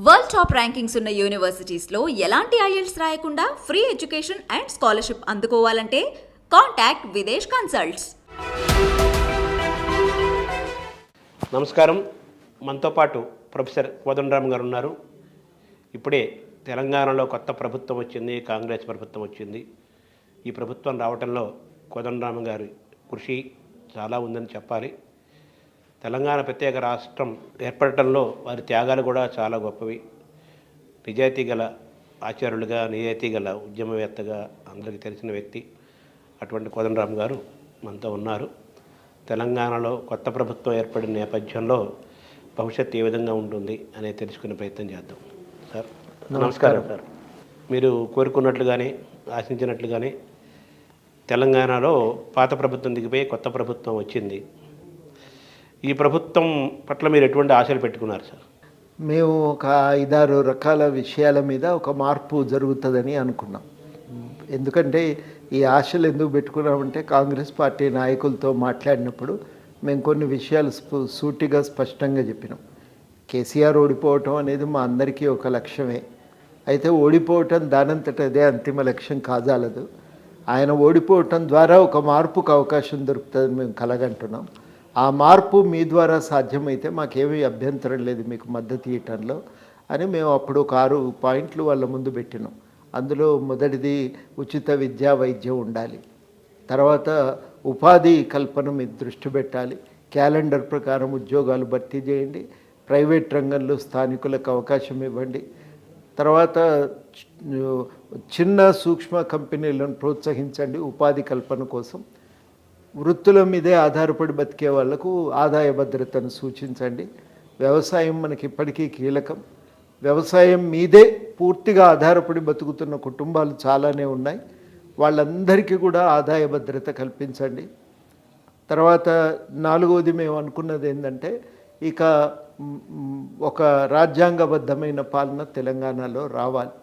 World top rankings ఉన్న యూనివర్సిటీస్లో ఎలాంటి IELTS రాయకుండా ఫ్రీ ఎడ్యుకేషన్ అండ్ స్కాలర్షిప్ అందుకోవాలంటే కాంటాక్ట్ విదేశ్ కన్సల్ట్స్. నమస్కారం. మనతో పాటు ప్రొఫెసర్ కోదండరామ్ గారు ఉన్నారు. ఇప్పుడే తెలంగాణలో కొత్త ప్రభుత్వం వచ్చింది, కాంగ్రెస్ ప్రభుత్వం వచ్చింది. ఈ ప్రభుత్వం రావడంలో కోదండరామ్ గారి కృషి చాలా ఉందని చెప్పాలి. తెలంగాణ ప్రత్యేక రాష్ట్రం ఏర్పడటంలో వారి త్యాగాలు కూడా చాలా గొప్పవి. నిజాయితీ గల ఆచార్యులుగా, నిజాయితీ గల ఉద్యమవేత్తగా అందరికీ తెలిసిన వ్యక్తి. అటువంటి కోదండరామ్ గారు మనతో ఉన్నారు. తెలంగాణలో కొత్త ప్రభుత్వం ఏర్పడిన నేపథ్యంలో భవిష్యత్తు ఏ విధంగా ఉంటుంది అనేది తెలుసుకునే ప్రయత్నం చేద్దాం. సార్ నమస్కారం. సార్, మీరు కోరుకున్నట్లుగానే, ఆశించినట్లుగానే తెలంగాణలో పాత ప్రభుత్వం దిగిపోయి కొత్త ప్రభుత్వం వచ్చింది. ఈ ప్రభుత్వం పట్ల మీరు ఎటువంటి ఆశలు పెట్టుకున్నారు సార్? మేము ఒక 5-6 రకాల విషయాల మీద ఒక మార్పు జరుగుతుందని అనుకున్నాం. ఎందుకంటే ఈ ఆశలు ఎందుకు పెట్టుకున్నామంటే, కాంగ్రెస్ పార్టీ నాయకులతో మాట్లాడినప్పుడు మేము కొన్ని విషయాలు సూటిగా స్పష్టంగా చెప్పినాం. కేసీఆర్ ఓడిపోవటం అనేది మా అందరికీ ఒక లక్ష్యమే. అయితే ఓడిపోవటం దానంతట అదే అంతిమ లక్ష్యం కాజాలదు. ఆయన ఓడిపోవటం ద్వారా ఒక మార్పుకు అవకాశం దొరుకుతుందని మేము కలగంటున్నాం. ఆ మార్పు మీ ద్వారా సాధ్యమైతే మాకేమీ అభ్యంతరం లేదు మీకు మద్దతు ఇవ్వటంలో అని మేము అప్పుడు ఒక 6 పాయింట్లు వాళ్ళ ముందు పెట్టినాం. అందులో మొదటిది ఉచిత విద్యా వైద్యం ఉండాలి. తర్వాత ఉపాధి కల్పన మీద దృష్టి పెట్టాలి. క్యాలెండర్ ప్రకారం ఉద్యోగాలు భర్తీ చేయండి. ప్రైవేట్ రంగంలో స్థానికులకు అవకాశం ఇవ్వండి. తర్వాత చిన్న సూక్ష్మ కంపెనీలను ప్రోత్సహించండి ఉపాధి కల్పన కోసం. వృత్తుల మీదే ఆధారపడి బతికే వాళ్లకు ఆదాయ భద్రతను సూచించండి. వ్యవసాయం మనకి ఇప్పటికీ కీలకం. వ్యవసాయం మీదే పూర్తిగా ఆధారపడి బతుకుతున్న కుటుంబాలు చాలానే ఉన్నాయి. వాళ్ళందరికీ కూడా ఆదాయ భద్రత కల్పించండి. తర్వాత 4వది మేము అనుకున్నది ఏంటంటే, ఇక ఒక రాజ్యాంగబద్ధమైన పాలన తెలంగాణలో రావాలి.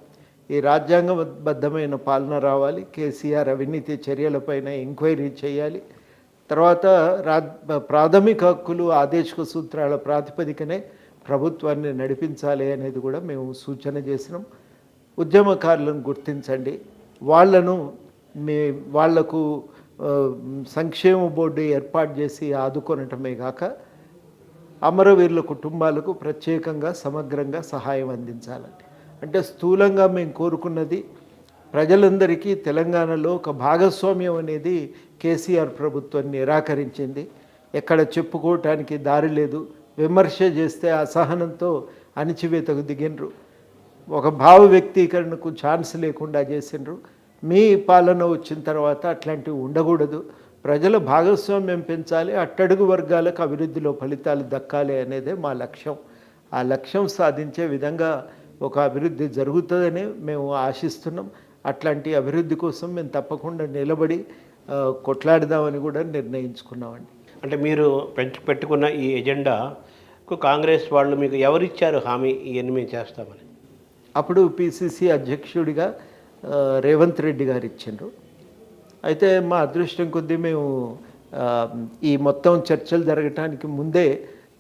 ఈ రాజ్యాంగబద్ధమైన పాలన రావాలి. కేసీఆర్ అవినీతి చర్యలపైన ఎంక్వైరీ చేయాలి. తర్వాత ప్రాథమిక హక్కులు ఆదేశిక సూత్రాల ప్రాతిపదికనే ప్రభుత్వాన్ని నడిపించాలి అనేది కూడా మేము సూచన చేసినాం. ఉద్యమకారులను గుర్తించండి. వాళ్లకు సంక్షేమ బోర్డు ఏర్పాటు చేసి ఆదుకొనటమే కాక అమరవీరుల కుటుంబాలకు ప్రత్యేకంగా సమగ్రంగా సహాయం అందించాలండి. అంటే స్థూలంగా మేము కోరుకున్నది, ప్రజలందరికీ తెలంగాణలో ఒక భాగస్వామ్యం అనేది కేసీఆర్ ప్రభుత్వం నిరాకరించింది. ఎక్కడ చెప్పుకోవటానికి దారి లేదు. విమర్శ చేస్తే అసహనంతో అణిచివేతకు దిగినరు. ఒక భావ వ్యక్తీకరణకు ఛాన్స్ లేకుండా చేసినారు. మీ పాలన వచ్చిన తర్వాత అట్లాంటివి ఉండకూడదు. ప్రజల భాగస్వామ్యం పెంచాలి. అట్టడుగు వర్గాలకు అభివృద్ధిలో ఫలితాలు దక్కాలి అనేదే మా లక్ష్యం. ఆ లక్ష్యం సాధించే విధంగా ఒక అభివృద్ధి జరుగుతుందని మేము ఆశిస్తున్నాం. అట్లాంటి అభివృద్ధి కోసం మేము తప్పకుండా నిలబడి కొట్లాడదామని కూడా నిర్ణయించుకున్నామండి. అంటే మీరు పెట్టుకున్న ఈ ఎజెండాకు కాంగ్రెస్ వాళ్ళు మీకు ఎవరిచ్చారు హామీ ఇవన్నీ మేము చేస్తామని? అప్పుడు పిసిసి అధ్యక్షుడిగా రేవంత్ రెడ్డి గారు ఇచ్చిండ్రు. అయితే మా అదృష్టం కొద్దీ మేము ఈ మొత్తం చర్చలు జరగటానికి ముందే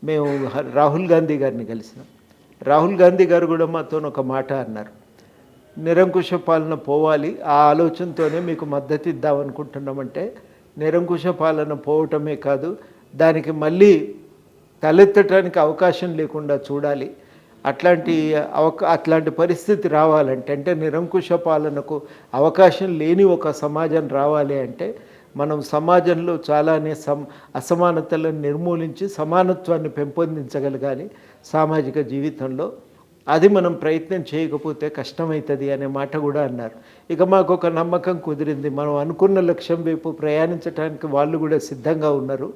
మేము రాహుల్ గాంధీ గారిని కలిసినాం. రాహుల్ గాంధీ గారు కూడా మాతో ఒక మాట అన్నారు, నిరంకుశ పాలన పోవాలి, ఆ ఆలోచనతోనే మీకు మద్దతు ఇద్దామనుకుంటున్నామంటే, నిరంకుశ పాలన పోవటమే కాదు, దానికి మళ్ళీ తలెత్తటానికి అవకాశం లేకుండా చూడాలి. అట్లాంటి పరిస్థితి రావాలంటే, అంటే నిరంకుశ పాలనకు అవకాశం లేని ఒక సమాజం రావాలి అంటే, మనం సమాజంలో చాలానే అసమానతలను నిర్మూలించి సమానత్వాన్ని పెంపొందించగలగాలి సామాజిక జీవితంలో. అది మనం ప్రయత్నం చేయకపోతే కష్టమవుతుంది అనే మాట కూడా అన్నారు. ఇక మాకు ఒక నమ్మకం కుదిరింది. మనం అనుకున్న లక్ష్యం వైపు ప్రయాణించడానికి వాళ్ళు కూడా సిద్ధంగా ఉన్నారు.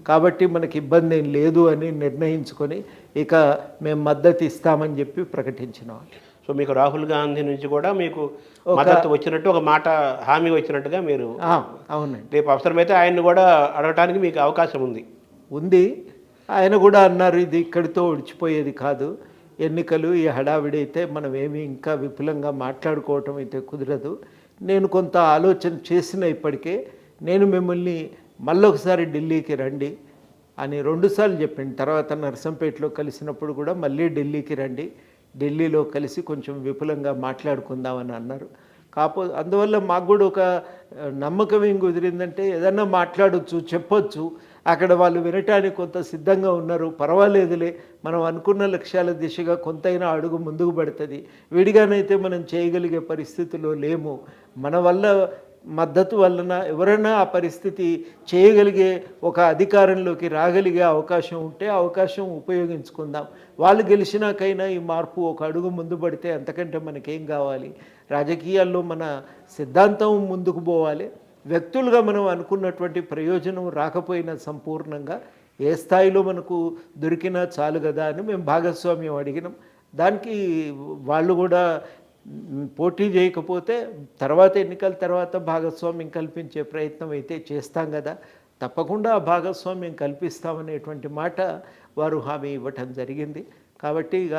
కాబట్టి మనకి ఇబ్బంది ఏం లేదు అని నిర్ణయించుకొని ఇక మేము మద్దతు ఇస్తామని చెప్పి ప్రకటించినాం. సో మీకు రాహుల్ గాంధీ నుంచి కూడా మీకు మద్దతు వచ్చినట్టు, ఒక మాట హామీ వచ్చినట్టుగా మీరు? అవునండి. రేపు అవసరమైతే ఆయన్ని కూడా అడగటానికి మీకు అవకాశం ఉంది. ఆయన కూడా అన్నారు, ఇది ఇక్కడితో ఒడిచిపోయేది కాదు, ఎన్నికలు ఈ హడావిడి అయితే మనం ఏమి ఇంకా విపులంగా మాట్లాడుకోవటం అయితే కుదరదు. నేను కొంత ఆలోచన చేసిన ఇప్పటికే, నేను మిమ్మల్ని మళ్ళొకసారి ఢిల్లీకి రండి అని 2 సార్లు చెప్పింది. తర్వాత నర్సంపేటలో కలిసినప్పుడు కూడా మళ్ళీ ఢిల్లీకి రండి, ఢిల్లీలో కలిసి కొంచెం విపులంగా మాట్లాడుకుందామని అన్నారు. అందువల్ల మాకు కూడా ఒక నమ్మకం ఏం కుదిరిందంటే ఏదన్నా మాట్లాడొచ్చు, చెప్పొచ్చు, అక్కడ వాళ్ళు వినటానికి కొంత సిద్ధంగా ఉన్నారు, పర్వాలేదులే, మనం అనుకున్న లక్ష్యాల దిశగా కొంతైనా అడుగు ముందుకు పడుతుంది, విడిగానైతే మనం చేయగలిగే పరిస్థితిలో లేము, మన వల్ల మద్దతు వలన ఎవరైనా ఆ పరిస్థితి చేయగలిగే ఒక అధికారంలోకి రాగలిగే అవకాశం ఉంటే అవకాశం ఉపయోగించుకుందాం, వాళ్ళు గెలిచినాకైనా ఈ మార్పు ఒక అడుగు ముందు పడితే అంతకంటే మనకేం కావాలి, రాజకీయాల్లో మన సిద్ధాంతం ముందుకు పోవాలి, వ్యక్తులుగా మనం అనుకున్నటువంటి ప్రయోజనం రాకపోయినా సంపూర్ణంగా ఏ స్థాయిలో మనకు దొరికినా చాలు కదా అని మేము భాగస్వామ్యం అడిగినాం. దానికి వాళ్ళు కూడా పోటీ చేయకపోతే తర్వాత ఎన్నికల తర్వాత భాగస్వామ్యం కల్పించే ప్రయత్నం అయితే చేస్తాం కదా, తప్పకుండా ఆ భాగస్వామ్యం కల్పిస్తామనేటువంటి మాట వారు హామీ ఇవ్వటం జరిగింది. కాబట్టి ఇక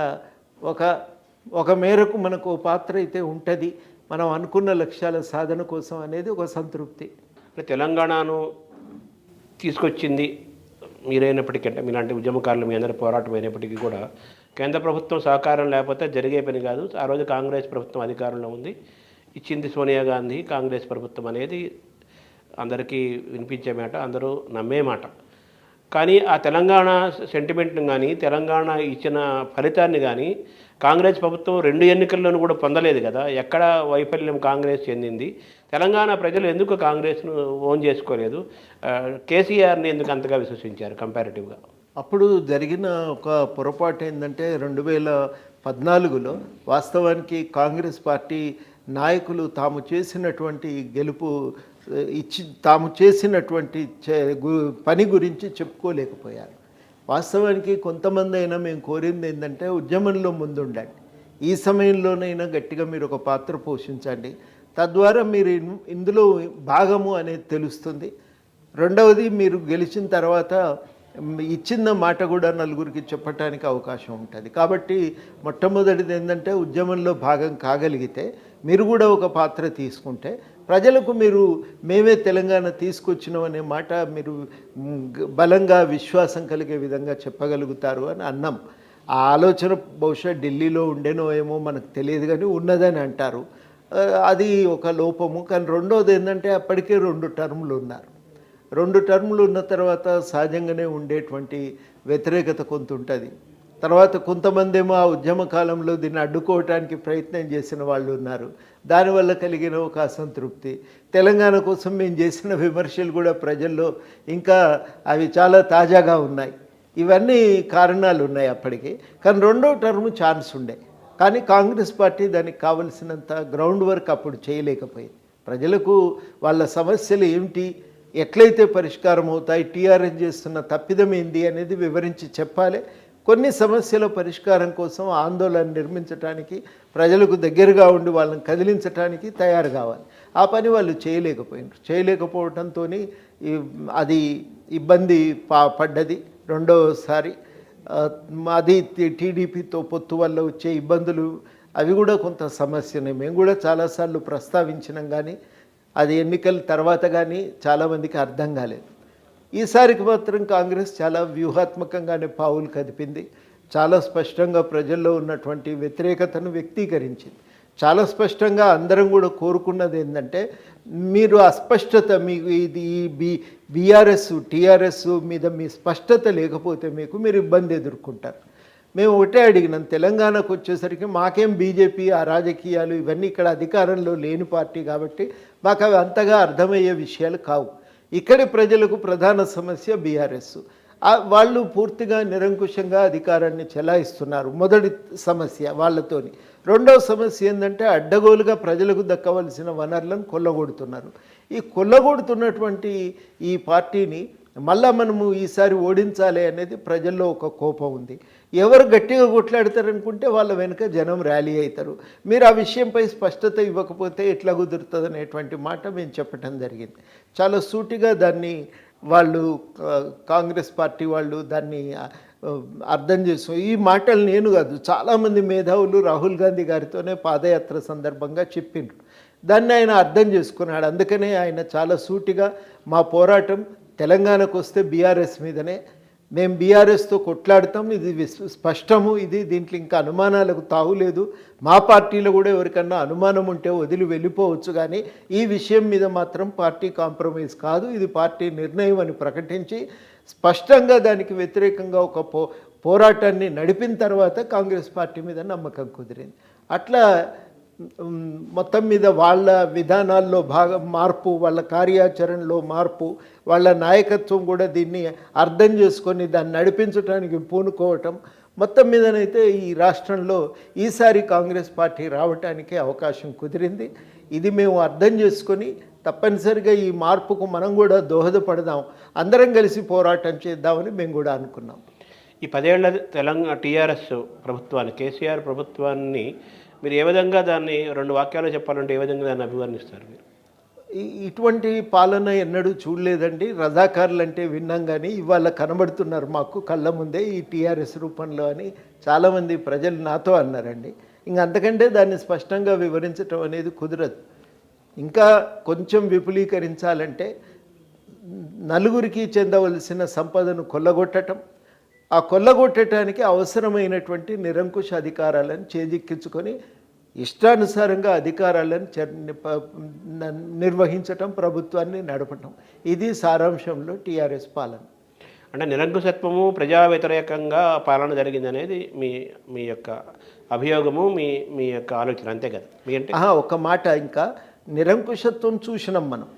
ఒక మేరకు మనకు పాత్ర అయితే ఉంటుంది, మనం అనుకున్న లక్ష్యాల సాధన కోసం అనేది ఒక సంతృప్తి. తెలంగాణను తీసుకొచ్చింది మీరైనప్పటికీ, అంటే మీలాంటి ఉద్యమకారులు మీ అందరి పోరాటం అయినప్పటికీ కూడా కేంద్ర ప్రభుత్వం సహకారం లేకపోతే జరిగే పని కాదు. ఆ రోజు కాంగ్రెస్ ప్రభుత్వం అధికారంలో ఉంది, ఇచ్చింది సోనియా గాంధీ, కాంగ్రెస్ ప్రభుత్వం అనేది అందరికీ వినిపించే మాట, అందరూ నమ్మే మాట. కానీ ఆ తెలంగాణ సెంటిమెంట్ని కానీ తెలంగాణ ఇచ్చిన ఫలితాన్ని కానీ కాంగ్రెస్ ప్రభుత్వం 2 ఎన్నికల్లోనూ కూడా పొందలేదు కదా. ఎక్కడ వైఫల్యం కాంగ్రెస్ చెందింది? తెలంగాణ ప్రజలు ఎందుకు కాంగ్రెస్ను ఓన్ చేసుకోలేదు? కేసీఆర్ని ఎందుకు అంతగా విశ్వసించారు కంపారిటివ్గా? అప్పుడు జరిగిన ఒక పొరపాటు ఏంటంటే 2014లో వాస్తవానికి కాంగ్రెస్ పార్టీ నాయకులు తాము చేసినటువంటి గెలుపు తాము చేసినటువంటి పని గురించి చెప్పుకోలేకపోయారు. వాస్తవానికి కొంతమంది అయినా మేము కోరింది ఏంటంటే ఉద్యమంలో ముందుండండి, ఈ సమయంలోనైనా గట్టిగా మీరు ఒక పాత్ర పోషించండి, తద్వారా మీరు ఇందులో భాగము అనేది తెలుస్తుంది. రెండవది, మీరు గెలిచిన తర్వాత ఇచ్చిన మాట కూడా నలుగురికి చెప్పడానికి అవకాశం ఉంటుంది. కాబట్టి మొట్టమొదటిది ఏంటంటే ఉద్యమంలో భాగం కాగలిగితే మీరు కూడా ఒక పాత్ర తీసుకుంటే ప్రజలకు మీరు మేమే తెలంగాణ తీసుకొచ్చినాం అనే మాట మీరు బలంగా విశ్వాసం కలిగే విధంగా చెప్పగలుగుతారు అని అన్నాం. ఆ ఆలోచన బహుశా ఢిల్లీలో ఉండేనో ఏమో మనకు తెలియదు, కానీ ఉన్నదని అంటారు, అది ఒక లోపము. కానీ రెండోది ఏంటంటే అప్పటికే 2 టర్ములు ఉన్నారు. 2 టర్ములు ఉన్న తర్వాత సహజంగానే ఉండేటువంటి వ్యతిరేకత కొంత ఉంటుంది. తర్వాత కొంతమంది ఏమో ఆ ఉద్యమ కాలంలో దీన్ని అడ్డుకోవటానికి ప్రయత్నం చేసిన వాళ్ళు ఉన్నారు, దానివల్ల కలిగిన ఒక అసంతృప్తి. తెలంగాణ కోసం మేము చేసిన విమర్శలు కూడా ప్రజల్లో ఇంకా అవి చాలా తాజాగా ఉన్నాయి. ఇవన్నీ కారణాలు ఉన్నాయి అప్పటికి. కానీ 2వ టర్ము ఛాన్స్ ఉండే, కానీ కాంగ్రెస్ పార్టీ దానికి కావలసినంత గ్రౌండ్ వర్క్ అప్పుడు చేయలేకపోయింది. ప్రజలకు వాళ్ళ సమస్యలు ఏమిటి, ఎట్లయితే పరిష్కారం అవుతాయి, టీఆర్ఎస్ చేస్తున్న తప్పిదం ఏంది అనేది వివరించి చెప్పాలి. కొన్ని సమస్యల పరిష్కారం కోసం ఆందోళన నిర్మించడానికి, ప్రజలకు దగ్గరగా ఉండి వాళ్ళని కదిలించడానికి తయారు కావాలి. ఆ పని వాళ్ళు చేయలేకపోవడంతో అది ఇబ్బంది పడ్డది. రెండోసారి అది టీడీపీతో పొత్తు వల్ల వచ్చే ఇబ్బందులు అవి కూడా కొంత సమస్యనే. మేము కూడా చాలాసార్లు ప్రస్తావించినాం, కానీ అది ఎన్నికల తర్వాత కానీ చాలామందికి అర్థం కాలేదు. ఈసారికి మాత్రం కాంగ్రెస్ చాలా వ్యూహాత్మకంగానే పావులు కదిపింది. చాలా స్పష్టంగా ప్రజల్లో ఉన్నటువంటి వ్యతిరేకతను వ్యక్తీకరించింది. చాలా స్పష్టంగా అందరం కూడా కోరుకున్నది ఏంటంటే, మీరు అస్పష్టత, మీకు ఇది బీఆర్ఎస్ టీఆర్ఎస్ మీద మీ స్పష్టత లేకపోతే మీరు ఇబ్బంది ఎదుర్కొంటారు. మేము ఒకటే అడిగినాం, తెలంగాణకు వచ్చేసరికి మాకేం బీజేపీ ఆ రాజకీయాలు ఇవన్నీ ఇక్కడ అధికారంలో లేని పార్టీ కాబట్టి మాకు అవి అంతగా అర్థమయ్యే విషయాలు కావు. ఇక్కడి ప్రజలకు ప్రధాన సమస్య బీఆర్ఎస్, వాళ్ళు పూర్తిగా నిరంకుశంగా అధికారాన్ని చెలాయిస్తున్నారు, మొదటి సమస్య వాళ్ళతోని. రెండవ సమస్య ఏంటంటే అడ్డగోలుగా ప్రజలకు దక్కవలసిన వనరులను కొల్లగొడుతున్నారు. ఈ కొల్లగొడుతున్నటువంటి ఈ పార్టీని మళ్ళా మనము ఈసారి ఓడించాలి అనేది ప్రజల్లో ఒక కోపం ఉంది. ఎవరు గట్టిగా కొట్లాడతారనుకుంటే వాళ్ళ వెనుక జనం ర్యాలీ అవుతారు. మీరు ఆ విషయంపై స్పష్టత ఇవ్వకపోతే ఎట్లా కుదురుతుంది అనేటువంటి మాట మేము చెప్పటం జరిగింది. చాలా సూటిగా దాన్ని వాళ్ళు కాంగ్రెస్ పార్టీ వాళ్ళు దాన్ని అర్థం చేసుకో. ఈ మాటలు నేను కాదు, చాలామంది మేధావులు రాహుల్ గాంధీ గారితోనే పాదయాత్ర సందర్భంగా చెప్పిండ్రు. దాన్ని ఆయన అర్థం చేసుకున్నాడు. అందుకనే ఆయన చాలా సూటిగా మా పోరాటం తెలంగాణకు వస్తే బీఆర్ఎస్ మీదనే, మేము బీఆర్ఎస్తో కొట్లాడతాం, ఇది స్పష్టము, ఇది దీంట్లో ఇంకా అనుమానాలకు తావులేదు, మా పార్టీలో కూడా ఎవరికన్నా అనుమానం ఉంటే వదిలి వెళ్ళిపోవచ్చు, కానీ ఈ విషయం మీద మాత్రం పార్టీ కాంప్రమైజ్ కాదు, ఇది పార్టీ నిర్ణయం అని ప్రకటించి స్పష్టంగా దానికి వ్యతిరేకంగా ఒక పోరాటాన్ని నడిపిన తర్వాత కాంగ్రెస్ పార్టీ మీద నమ్మకం కుదిరింది. అట్లా మొత్తం మీద వాళ్ళ విధానాల్లో మార్పు, వాళ్ళ కార్యాచరణలో మార్పు, వాళ్ళ నాయకత్వం కూడా దీన్ని అర్థం చేసుకొని దాన్ని నడిపించడానికి పూనుకోవటం, మొత్తం మీదనైతే ఈ రాష్ట్రంలో ఈసారి కాంగ్రెస్ పార్టీ రావటానికి అవకాశం కుదిరింది. ఇది మేము అర్థం చేసుకొని తప్పనిసరిగా ఈ మార్పుకు మనం కూడా దోహదపడదాం, అందరం కలిసి పోరాటం చేద్దామని మేము కూడా అనుకున్నాం. ఈ 10 ఏళ్ల తెలంగాణ టీఆర్ఎస్ ప్రభుత్వాన్ని, కేసీఆర్ ప్రభుత్వాన్ని మీరు ఏ విధంగా దాన్ని 2 వాక్యాలు చెప్పాలంటే ఏ విధంగా దాన్ని అభివర్ణిస్తారు మీరు? ఇటువంటి పాలన ఎన్నడూ చూడలేదండి. రజాకారులు అంటే విన్నాం, కానీ ఇవాళ కనబడుతున్నారు మాకు కళ్ళ ముందే ఈ టీఆర్ఎస్ రూపంలో అని చాలామంది ప్రజలు నాతో అన్నారండి. ఇంక అంతకంటే దాన్ని స్పష్టంగా వివరించడం అనేది కుదరదు. ఇంకా కొంచెం విపులీకరించాలంటే నలుగురికి చెందవలసిన సంపదను కొల్లగొట్టడం, ఆ కొల్లగొట్టడానికి అవసరమైనటువంటి నిరంకుశ అధికారాలను చేజిక్కించుకొని ఇష్టానుసారంగా అధికారాలను నిర్వహించటం, ప్రభుత్వాన్ని నడపటం, ఇది సారాంశంలో టీఆర్ఎస్ పాలన. అంటే నిరంకుశత్వము, ప్రజా వ్యతిరేకంగా పాలన జరిగింది అనేది మీ యొక్క అభియోగము, మీ యొక్క ఆలోచన, అంతే కదా? మీ అంటే ఒక మాట, ఇంకా నిరంకుశత్వం చూసినాం మనం,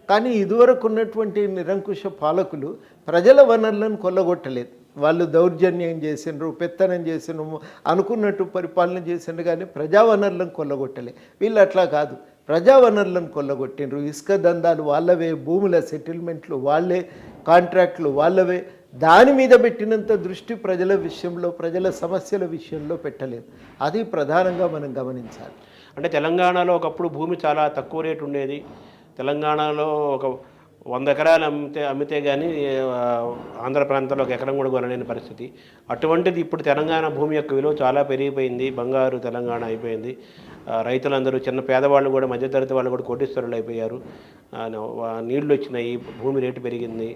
కానీ ఇదివరకు ఉన్నటువంటి నిరంకుశ పాలకులు ప్రజల వనరులను కొల్లగొట్టలేదు. వాళ్ళు దౌర్జన్యం చేసినారు, పెత్తనం చేసినాము, అనుకున్నట్టు పరిపాలన చేసినారు, కానీ ప్రజా వనరులను కొల్లగొట్టలే. వీళ్ళు అట్లా కాదు, ప్రజా వనరులను కొల్లగొట్టినరు. ఇసుక దందాలు వాళ్ళవే, భూముల సెటిల్మెంట్లు వాళ్ళే, కాంట్రాక్ట్లు వాళ్ళవే. దాని మీద పెట్టినంత దృష్టి ప్రజల విషయంలో, ప్రజల సమస్యల విషయంలో పెట్టలేదు. అది ప్రధానంగా మనం గమనించాలి. అంటే తెలంగాణలో ఒకప్పుడు భూమి చాలా తక్కువ రేటు ఉండేది. తెలంగాణలో ఒక 100 ఎకరాలు అమ్మితే కానీ ఆంధ్ర ప్రాంతంలో 1 ఎకరం కూడా కొనలేని పరిస్థితి. అటువంటిది ఇప్పుడు తెలంగాణ భూమి యొక్క విలువ చాలా పెరిగిపోయింది, బంగారు తెలంగాణ అయిపోయింది. రైతులందరూ, చిన్న పేదవాళ్ళు కూడా, మధ్యతరగతి వాళ్ళు కూడా కోటీశ్వరులు అయిపోయారు. నీళ్లు వచ్చినాయి, భూమి రేటు పెరిగింది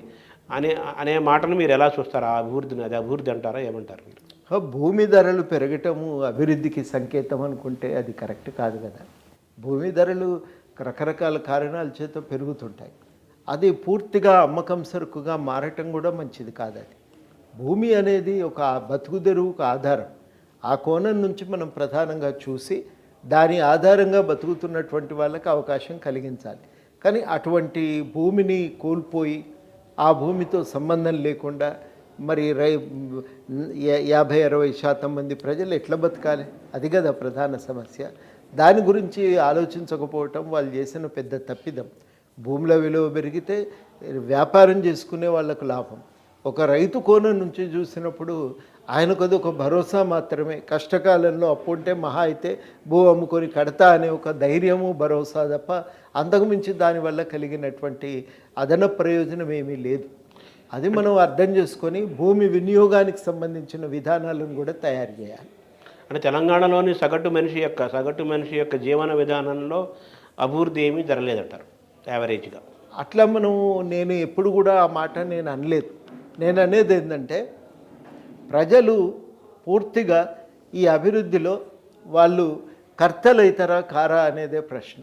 అనే మాటను మీరు ఎలా చూస్తారు? ఆ అభివృద్ధిని, అది అభివృద్ధి అంటారా, ఏమంటారు మీరు? భూమి ధరలు పెరగటము అభివృద్ధికి సంకేతం అనుకుంటే అది కరెక్ట్ కాదు కదా. భూమి ధరలు రకరకాల కారణాల చేత పెరుగుతుంటాయి. అది పూర్తిగా అమ్మకం సరుకుగా మారటం కూడా మంచిది కాదు. అది భూమి అనేది ఒక బతుకుదెరువుకు ఆధారం. ఆ కోణం నుంచి మనం ప్రధానంగా చూసి దాని ఆధారంగా బతుకుతున్నటువంటి వాళ్ళకి అవకాశం కలిగించాలి. కానీ అటువంటి భూమిని కోల్పోయి ఆ భూమితో సంబంధం లేకుండా మరి 50-60% మంది ప్రజలు ఎట్లా బతకాలి? అది కదా ప్రధాన సమస్య. దాని గురించి ఆలోచించకపోవటం వాళ్ళు చేసిన పెద్ద తప్పిదం. భూముల విలువ పెరిగితే వ్యాపారం చేసుకునే వాళ్ళకు లాభం. ఒక రైతు కోణం నుంచి చూసినప్పుడు ఆయనకు అది ఒక భరోసా మాత్రమే. కష్టకాలంలో అప్పుంటే మహా అయితే భూ అమ్ముకొని కడతా అనే ఒక ధైర్యము, భరోసా తప్ప అంతకుమించి దానివల్ల కలిగినటువంటి అదన ప్రయోజనం ఏమీ లేదు. అది మనం అర్థం చేసుకొని భూమి వినియోగానికి సంబంధించిన విధానాలను కూడా తయారు చేయాలి. అంటే తెలంగాణలోని సగటు మనిషి యొక్క జీవన విధానంలో అభివృద్ధి ఏమీ జరగలేదంటారు యావరేజ్గా? అట్లా నేను ఎప్పుడు కూడా ఆ మాట నేను అనలేదు. నేను అనేది ఏంటంటే ప్రజలు పూర్తిగా ఈ అభివృద్ధిలో వాళ్ళు కర్తలైతారా కారా అనేదే ప్రశ్న.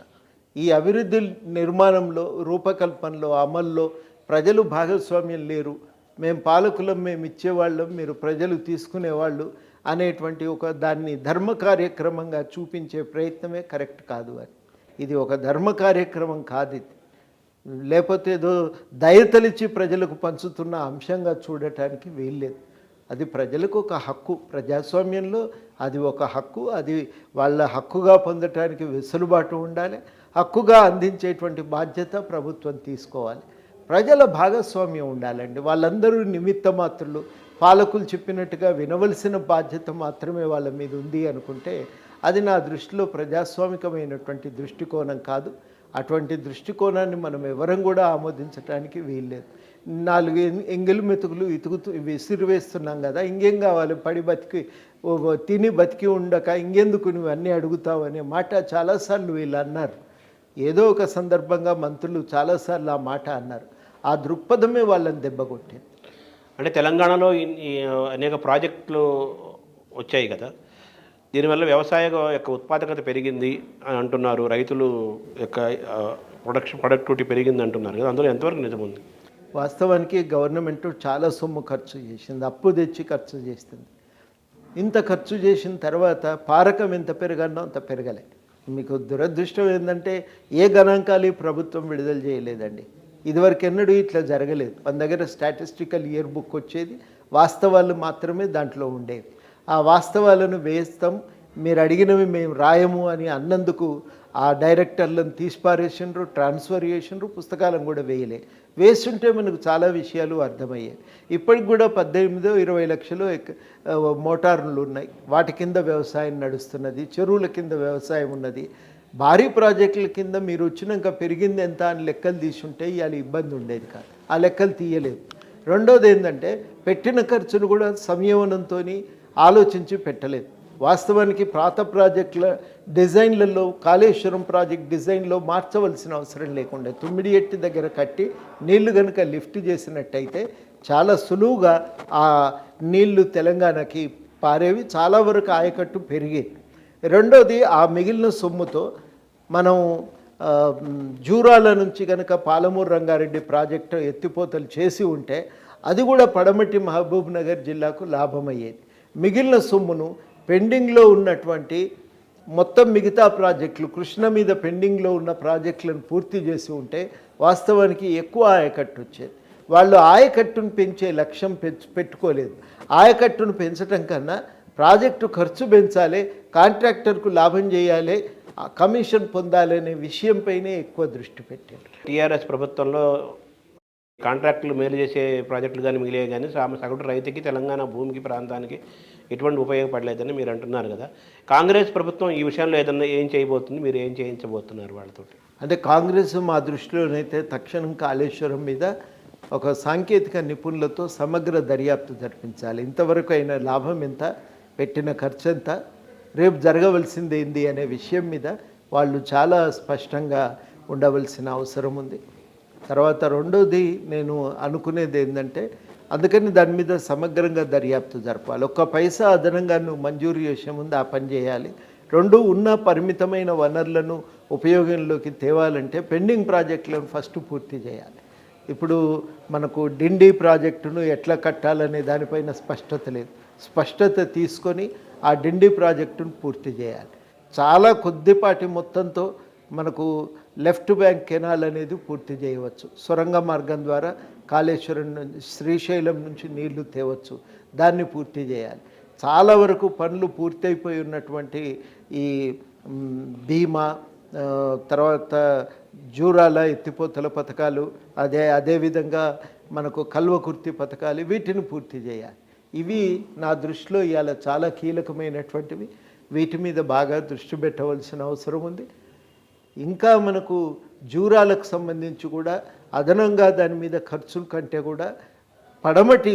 ఈ అభివృద్ధి నిర్మాణంలో, రూపకల్పనలో, అమల్లో ప్రజలు భాగస్వామ్యం లేరు. మేము పాలకులం, మేము ఇచ్చేవాళ్ళం, మీరు ప్రజలు తీసుకునేవాళ్ళు అనేటువంటి ఒక దాన్ని ధర్మ కార్యక్రమంగా చూపించే ప్రయత్నమే కరెక్ట్ కాదు. అని ఇది ఒక ధర్మ కార్యక్రమం కాదు. ఇది లేకపోతే ఏదో దయతలిచి ప్రజలకు పంచుతున్న అంశంగా చూడటానికి వీల్లేదు. అది ప్రజలకు ఒక హక్కు. ప్రజాస్వామ్యంలో అది ఒక హక్కు. అది వాళ్ళ హక్కుగా పొందటానికి వెసులుబాటు ఉండాలి. హక్కుగా అందించేటువంటి బాధ్యత ప్రభుత్వం తీసుకోవాలి. ప్రజల భాగస్వామ్యం ఉండాలండి. వాళ్ళందరూ నిమిత్త మాత్రులు. పాలకులు చెప్పినట్టుగా వినవలసిన బాధ్యత మాత్రమే వాళ్ళ మీద ఉంది అనుకుంటే అది నా దృష్టిలో ప్రజాస్వామికమైనటువంటి దృష్టికోణం కాదు. అటువంటి దృష్టికోణాన్ని మనం ఎవరం కూడా ఆమోదించడానికి వీల్లేదు. 4 ఎంగిలి మెతుకులు విసిరివేస్తున్నాం కదా, ఇంకేం కావాలి? పడి బతికి తిని బతికి ఉండక ఇంకెందుకు నువ్వు అన్నీ అడుగుతావు అనే మాట చాలాసార్లు వీళ్ళు అన్నారు. ఏదో ఒక సందర్భంగా మంత్రులు చాలాసార్లు ఆ మాట అన్నారు. ఆ దృక్పథమే వాళ్ళని దెబ్బకొట్టింది. అంటే తెలంగాణలో ఈ అనేక ప్రాజెక్టులు వచ్చాయి కదా, దీనివల్ల వ్యవసాయ యొక్క ఉత్పాదకత పెరిగింది అని అంటున్నారు, రైతులు యొక్క ప్రొడక్టివిటీ పెరిగింది అంటున్నారు కదా, అందులో ఎంతవరకు నిజం ఉంది? వాస్తవానికి గవర్నమెంట్ చాలా సొమ్ము ఖర్చు చేసింది, అప్పు తెచ్చి ఖర్చు చేస్తుంది. ఇంత ఖర్చు చేసిన తర్వాత పారకం ఎంత పెరగానో అంత పెరగలే. మీకు దురదృష్టం ఏంటంటే ఏ గణాంకాలు ఈ ప్రభుత్వం విడుదల చేయలేదండి. ఇదివరకు ఎన్నడూ ఇట్లా జరగలేదు. మన దగ్గర స్టాటిస్టికల్ ఇయర్ బుక్ వచ్చేది, వాస్తవాలు మాత్రమే దాంట్లో ఉండేవి. ఆ వాస్తవాలను వేస్తాం, మీరు అడిగినవి మేము రాయము అని అన్నందుకు ఆ డైరెక్టర్లను తీసిపారేసిండ్రు, ట్రాన్స్ఫర్ చేసిండ్రు, పుస్తకాలను కూడా వేస్తుంటే మనకు చాలా విషయాలు అర్థమయ్యాయి. ఇప్పటికి కూడా 18-20 లక్షలు మోటార్లు ఉన్నాయి, వాటి కింద వ్యవసాయం నడుస్తున్నది, చెరువుల కింద వ్యవసాయం ఉన్నది. భారీ ప్రాజెక్టుల కింద మీరు వచ్చినాక పెరిగింది ఎంత అని లెక్కలు తీసుంటే ఇవాళ ఇబ్బంది ఉండేది కాదు. ఆ లెక్కలు తీయలేదు. రెండోది ఏంటంటే పెట్టిన ఖర్చును కూడా సంయమనంతో ఆలోచించి పెట్టలేదు. వాస్తవానికి పాత ప్రాజెక్టుల డిజైన్లలో కాళేశ్వరం ప్రాజెక్ట్ డిజైన్లో మార్చవలసిన అవసరం లేకుండా తుమ్మిడియట్టి దగ్గర కట్టి నీళ్లు కనుక లిఫ్ట్ చేసినట్టయితే చాలా సులువుగా ఆ నీళ్లు తెలంగాణకి పారేవి, చాలా వరకు ఆయకట్టు పెరిగేది. రెండోది ఆ మిగిలిన సొమ్ముతో మనం జూరాల నుంచి కనుక పాలమూరు రంగారెడ్డి ప్రాజెక్టు ఎత్తిపోతలు చేసి ఉంటే అది కూడా పడమటి మహబూబ్ నగర్ జిల్లాకు లాభమయ్యేది. మిగిలిన సొమ్మును పెండింగ్లో ఉన్నటువంటి మొత్తం మిగతా ప్రాజెక్టులు, కృష్ణ మీద పెండింగ్లో ఉన్న ప్రాజెక్టులను పూర్తి చేసి ఉంటే వాస్తవానికి ఎక్కువ ఆయకట్టు వచ్చేది. వాళ్ళు ఆయకట్టును పెంచే లక్ష్యం పెట్టుకోలేదు. ఆయకట్టును పెంచడం కన్నా ప్రాజెక్టు ఖర్చు పెంచాలి, కాంట్రాక్టర్కు లాభం చేయాలి, కమిషన్ పొందాలి అనే విషయంపైనే ఎక్కువ దృష్టి పెట్టారు. టీఆర్ఎస్ ప్రభుత్వంలో కాంట్రాక్టులు మేలు చేసే ప్రాజెక్టులు కానీ మిగిలే కానీ సగటు రైతుకి, తెలంగాణ భూమికి, ప్రాంతానికి ఎటువంటి ఉపయోగపడలేదని మీరు అంటున్నారు కదా. కాంగ్రెస్ ప్రభుత్వం ఈ విషయంలో ఏదన్నా ఏం చేయబోతుంది, మీరు ఏం చేయించబోతున్నారు వాళ్ళతో? అంటే కాంగ్రెస్ మా దృష్టిలోనైతే తక్షణం కాళేశ్వరం మీద ఒక సాంకేతిక నిపుణులతో సమగ్ర దర్యాప్తు జరిపించాలి. ఇంతవరకు అయిన లాభం ఎంత, పెట్టిన ఖర్చు ఎంత, రేపు జరగవలసింది ఏంది అనే విషయం మీద వాళ్ళు చాలా స్పష్టంగా ఉండవలసిన అవసరం ఉంది. తర్వాత రెండోది నేను అనుకునేది ఏంటంటే, అందుకని దాని మీద సమగ్రంగా దర్యాప్తు జరపాలి. ఒక్క పైసా అదనంగా నువ్వు మంజూరు చేసే ముందు ఆ పని చేయాలి. రెండు, ఉన్న పరిమితమైన వనరులను ఉపయోగంలోకి తేవాలంటే పెండింగ్ ప్రాజెక్టులను ఫస్ట్ పూర్తి చేయాలి. ఇప్పుడు మనకు డిండి ప్రాజెక్టును ఎట్లా కట్టాలనే దానిపైన స్పష్టత లేదు. స్పష్టత తీసుకొని ఆ డిండి ప్రాజెక్టును పూర్తి చేయాలి. చాలా కొద్దిపాటి మొత్తంతో మనకు లెఫ్ట్ బ్యాంక్ కెనాల్ అనేది పూర్తి చేయవచ్చు. సొరంగ మార్గం ద్వారా కాళేశ్వరం నుంచి, శ్రీశైలం నుంచి నీళ్లు తేవచ్చు, దాన్ని పూర్తి చేయాలి. చాలా వరకు పనులు పూర్తయిపోయి ఉన్నటువంటి ఈ భీమా, తర్వాత జూరాల ఎత్తిపోతల పథకాలు, అదేవిధంగా మనకు కల్వకుర్తి పథకాలు, వీటిని పూర్తి చేయాలి. ఇవి నా దృష్టిలో ఇవాళ చాలా కీలకమైనటువంటివి. వీటి మీద బాగా దృష్టి పెట్టవలసిన అవసరం ఉంది. ఇంకా మనకు జూరాలకు సంబంధించి కూడా అదనంగా దాని మీద ఖర్చుల కంటే కూడా పడమటి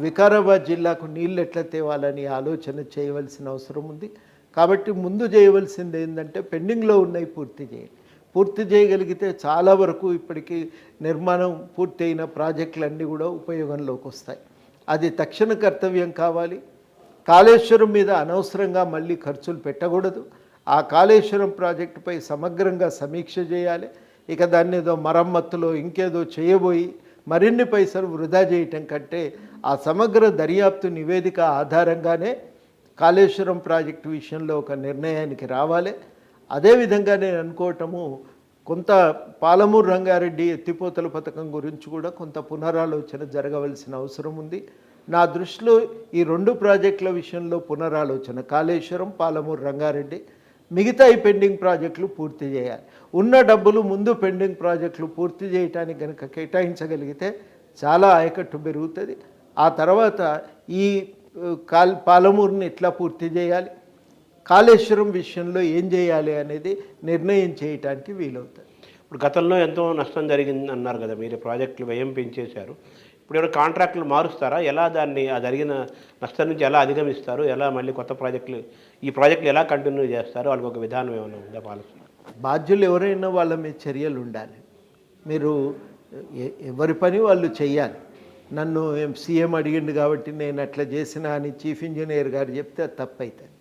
వికారాబాద్ జిల్లాకు నీళ్ళు ఎట్లా తేవాలని ఆలోచన చేయవలసిన అవసరం ఉంది. కాబట్టి ముందు చేయవలసింది ఏంటంటే పెండింగ్లో ఉన్నవి పూర్తి చేయాలి. పూర్తి చేయగలిగితే చాలా వరకు ఇప్పటికీ నిర్మాణం పూర్తయిన ప్రాజెక్టులన్నీ కూడా ఉపయోగంలోకి వస్తాయి. అది తక్షణ కర్తవ్యం కావాలి. కాళేశ్వరం మీద అనవసరంగా మళ్ళీ ఖర్చులు పెట్టకూడదు. ఆ కాళేశ్వరం ప్రాజెక్టుపై సమగ్రంగా సమీక్ష చేయాలి. ఇక దాన్ని ఏదో మరమ్మతులో ఇంకేదో చేయబోయి మరిన్ని పైసలు వృధా చేయటం కంటే ఆ సమగ్ర దర్యాప్తు నివేదిక ఆధారంగానే కాళేశ్వరం ప్రాజెక్టు విషయంలో ఒక నిర్ణయానికి రావాలి. అదేవిధంగా నేను అనుకోవటము, కొంత పాలమూరు రంగారెడ్డి ఎత్తిపోతల పథకం గురించి కూడా కొంత పునరాలోచన జరగవలసిన అవసరం ఉంది. నా దృష్టిలో ఈ రెండు ప్రాజెక్టుల విషయంలో పునరాలోచన, కాళేశ్వరం, పాలమూరు రంగారెడ్డి, మిగతా ఈ పెండింగ్ ప్రాజెక్టులు పూర్తి చేయాలి. ఉన్న డబ్బులు ముందు పెండింగ్ ప్రాజెక్టులు పూర్తి చేయడానికి కనుక కేటాయించగలిగితే చాలా ఆయకట్టు పెరుగుతుంది. ఆ తర్వాత ఈ పాలమూరుని ఎట్లా పూర్తి చేయాలి, కాళేశ్వరం విషయంలో ఏం చేయాలి అనేది నిర్ణయం చేయడానికి వీలవుతుంది. ఇప్పుడు గతంలో ఎంతో నష్టం జరిగింది అన్నారు కదా, మీరు ప్రాజెక్టులు వ్యయం పెంచేశారు. ఇప్పుడు ఎవరు కాంట్రాక్టులు మారుస్తారా? ఎలా దాన్ని ఆ జరిగిన నష్టం నుంచి ఎలా అధిగమిస్తారు? ఎలా మళ్ళీ కొత్త ప్రాజెక్టులు, ఈ ప్రాజెక్టులు ఎలా కంటిన్యూ చేస్తారు? వాళ్ళకి ఒక విధానం ఏమైనా ఉందా పాలసీ? బాధ్యులు ఎవరైనా వాళ్ళ మీద చర్యలు ఉండాలి. మీరు ఎవరి పని వాళ్ళు చెయ్యాలి. నన్ను సీఎం అడిగిండు కాబట్టి నేను అట్లా చేసిన అని చీఫ్ ఇంజనీర్ గారు చెప్తే అది తప్పవుతుంది.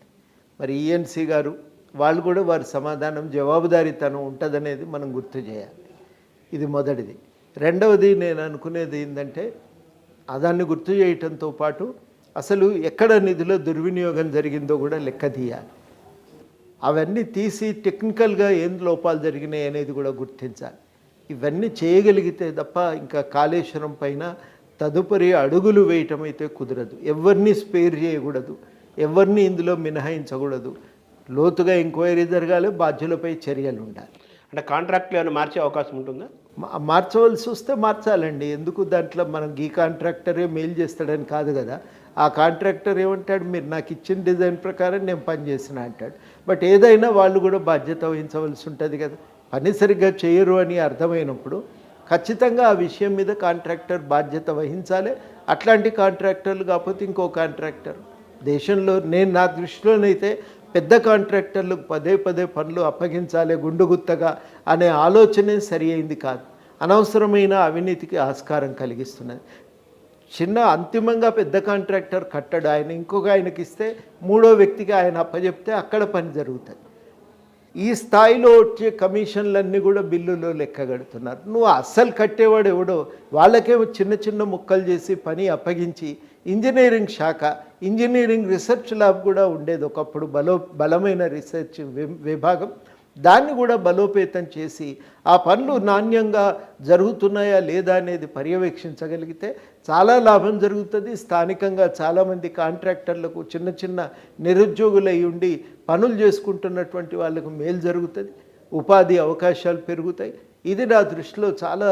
మరి ఈఎన్సీ గారు వాళ్ళు కూడా వారి సమాధానం జవాబుదారీతనం ఉంటుందనేది మనం గుర్తు చేయాలి. ఇది మొదటిది. రెండవది నేను అనుకునేది ఏంటంటే దాన్ని గుర్తు చేయటంతో పాటు అసలు ఎక్కడ నిధుల దుర్వినియోగం జరిగిందో కూడా లెక్క తీయాలి. అవన్నీ తీసి టెక్నికల్గా ఏం లోపాలు జరిగినాయి అనేది కూడా గుర్తించాలి. ఇవన్నీ చేయగలిగితే తప్ప ఇంకా కాళేశ్వరం పైన తదుపరి అడుగులు వేయటం అయితే కుదరదు. ఎవరిని స్పేర్ చేయకూడదు, ఎవరిని ఇందులో మినహాయించకూడదు. లోతుగా ఎంక్వైరీ జరగాలి, బాధ్యులపై చర్యలు ఉండాలి. అంటే కాంట్రాక్ట్లు ఏమైనా మార్చే అవకాశం ఉంటుందా? మార్చవలసి వస్తే మార్చాలండి. ఎందుకు దాంట్లో మనం ఈ కాంట్రాక్టరే మెయిల్ చేస్తాడని కాదు కదా. ఆ కాంట్రాక్టర్ ఏమంటాడు, మీరు నాకు ఇచ్చిన డిజైన్ ప్రకారం నేను పనిచేసిన అంటాడు. బట్ ఏదైనా వాళ్ళు కూడా బాధ్యత వహించవలసి ఉంటుంది కదా. పని సరిగ్గా చేయరు అని అర్థమైనప్పుడు ఖచ్చితంగా ఆ విషయం మీద కాంట్రాక్టర్ బాధ్యత వహించాలి. అట్లాంటి కాంట్రాక్టర్లు కాకపోతే ఇంకో కాంట్రాక్టర్ దేశంలో నా దృష్టిలోనైతే పెద్ద కాంట్రాక్టర్లకు పదే పదే పనులు అప్పగించాలి గుండుగుత్తగా అనే ఆలోచనే సరి అయింది కాదు. అనవసరమైన అవినీతికి ఆస్కారం కలిగిస్తున్నది. చిన్న అంతిమంగా పెద్ద కాంట్రాక్టర్ కట్టడు, ఆయన ఇంకొక ఆయనకి ఇస్తే మూడో వ్యక్తికి ఆయన అప్పచెప్తే అక్కడ పని జరుగుతుంది. ఈ స్థాయిలో వచ్చే కమిషన్లన్నీ కూడా బిల్లులో లెక్క కడుతున్నారు. నువ్వు అస్సలు కట్టేవాడు ఎవడో వాళ్ళకేమో చిన్న చిన్న ముక్కలు చేసి పని అప్పగించి ఇంజనీరింగ్ శాఖ, ఇంజనీరింగ్ రీసెర్చ్ ల్యాబ్ కూడా ఉండేది ఒకప్పుడు, బలమైన రీసెర్చ్ విభాగం. దాన్ని కూడా బలోపేతం చేసి ఆ పనులు నాణ్యంగా జరుగుతున్నాయా లేదా అనేది పర్యవేక్షించగలిగితే చాలా లాభం జరుగుతుంది. స్థానికంగా చాలామంది కాంట్రాక్టర్లకు చిన్న చిన్న నిరుద్యోగులై ఉండి పనులు చేసుకుంటున్నటువంటి వాళ్ళకు మేలు జరుగుతుంది, ఉపాధి అవకాశాలు పెరుగుతాయి. ఇది నా దృష్టిలో చాలా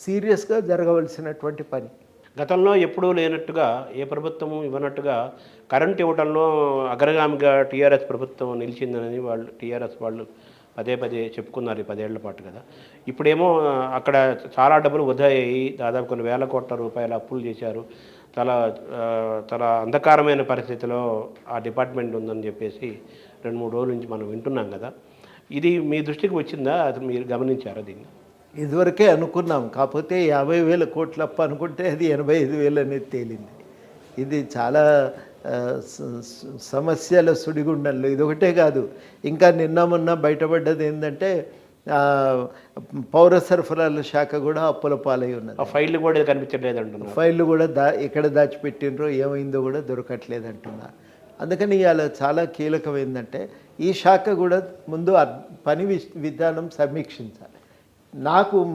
సీరియస్గా జరగవలసినటువంటి పని. గతంలో ఎప్పుడూ లేనట్టుగా ఏ ప్రభుత్వము ఇవ్వనట్టుగా కరెంట్ ఇవ్వడంలో అగ్రగామిగా టీఆర్ఎస్ ప్రభుత్వం నిలిచిందని టీఆర్ఎస్ వాళ్ళు పదే పదే చెప్పుకున్నారు ఈ 10 ఏళ్ల పాటు కదా. ఇప్పుడేమో అక్కడ చాలా డబ్బులు వృధా అయ్యి దాదాపు కొన్ని వేల కోట్ల రూపాయల అప్పులు చేశారు. చాలా అంధకారమైన పరిస్థితిలో ఆ డిపార్ట్మెంట్ ఉందని చెప్పేసి 2-3 రోజుల నుంచి మనం వింటున్నాం కదా. ఇది మీ దృష్టికి వచ్చిందా? అది మీరు గమనించారా దీన్ని? ఇదివరకే అనుకున్నాం, కాకపోతే 50,000 కోట్ల అప్పు అనుకుంటే అది 85,000 అనేది తేలింది. ఇది చాలా సమస్యల సుడిగుండంలో ఇదొకటే కాదు. ఇంకా నిన్న మొన్న బయటపడ్డది ఏంటంటే పౌర సరఫరాల శాఖ కూడా అప్పుల పాలై ఉన్నది. ఫైళ్ళు కూడా కనిపించట్లేదు అంటున్నారు. ఫైళ్ళు కూడా ఎక్కడ దాచిపెట్టినరో ఏమైందో కూడా దొరకట్లేదు అంటున్నారు. అందుకని ఇవాళ చాలా కీలకం ఏంటంటే ఈ శాఖ కూడా ముందు పని విధానం సమీక్షించాలి.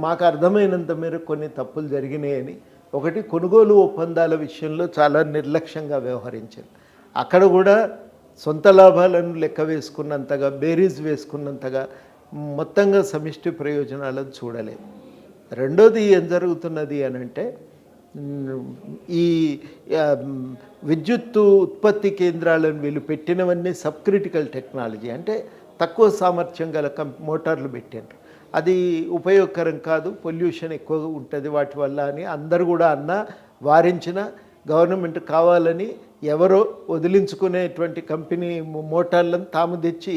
మాకు అర్థమైనంత మేర కొన్ని తప్పులు జరిగినాయని. ఒకటి, కొనుగోలు ఒప్పందాల విషయంలో చాలా నిర్లక్ష్యంగా వ్యవహరించారు. అక్కడ కూడా సొంత లాభాలను లెక్క వేసుకున్నంతగా, బేరీజ్ వేసుకున్నంతగా మొత్తంగా సమిష్టి ప్రయోజనాలను చూడలేదు. రెండోది ఏం జరుగుతున్నది అని అంటే ఈ విద్యుత్తు ఉత్పత్తి కేంద్రాలను వీళ్ళు పెట్టినవన్నీ సబ్ క్రిటికల్ టెక్నాలజీ, అంటే తక్కువ సామర్థ్యం గల మోటార్లు పెట్టారు. అది ఉపయోగకరం కాదు, పొల్యూషన్ ఎక్కువగా ఉంటుంది వాటి వల్ల అని అందరు కూడా వారించిన గవర్నమెంట్ కావాలని ఎవరో వదిలించుకునేటువంటి కంపెనీ మోటార్లను తాము తెచ్చి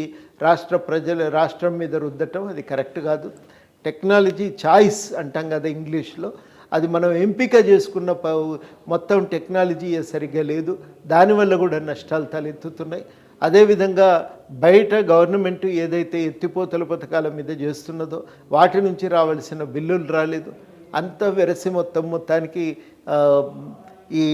రాష్ట్రం మీద రుద్దటం అది కరెక్ట్ కాదు. టెక్నాలజీ చాయిస్ అంటాం కదా ఇంగ్లీష్లో, అది మనం ఎంపిక చేసుకున్న మొత్తం టెక్నాలజీ సరిగ్గా లేదు, దానివల్ల కూడా నష్టాలు తలెత్తుతున్నాయి. అదేవిధంగా బయట గవర్నమెంట్ ఏదైతే ఎత్తిపోతల పథకాల మీద చేస్తున్నదో వాటి నుంచి రావాల్సిన బిల్లులు రాలేదు. అంత వెరసి మొత్తానికి ఈ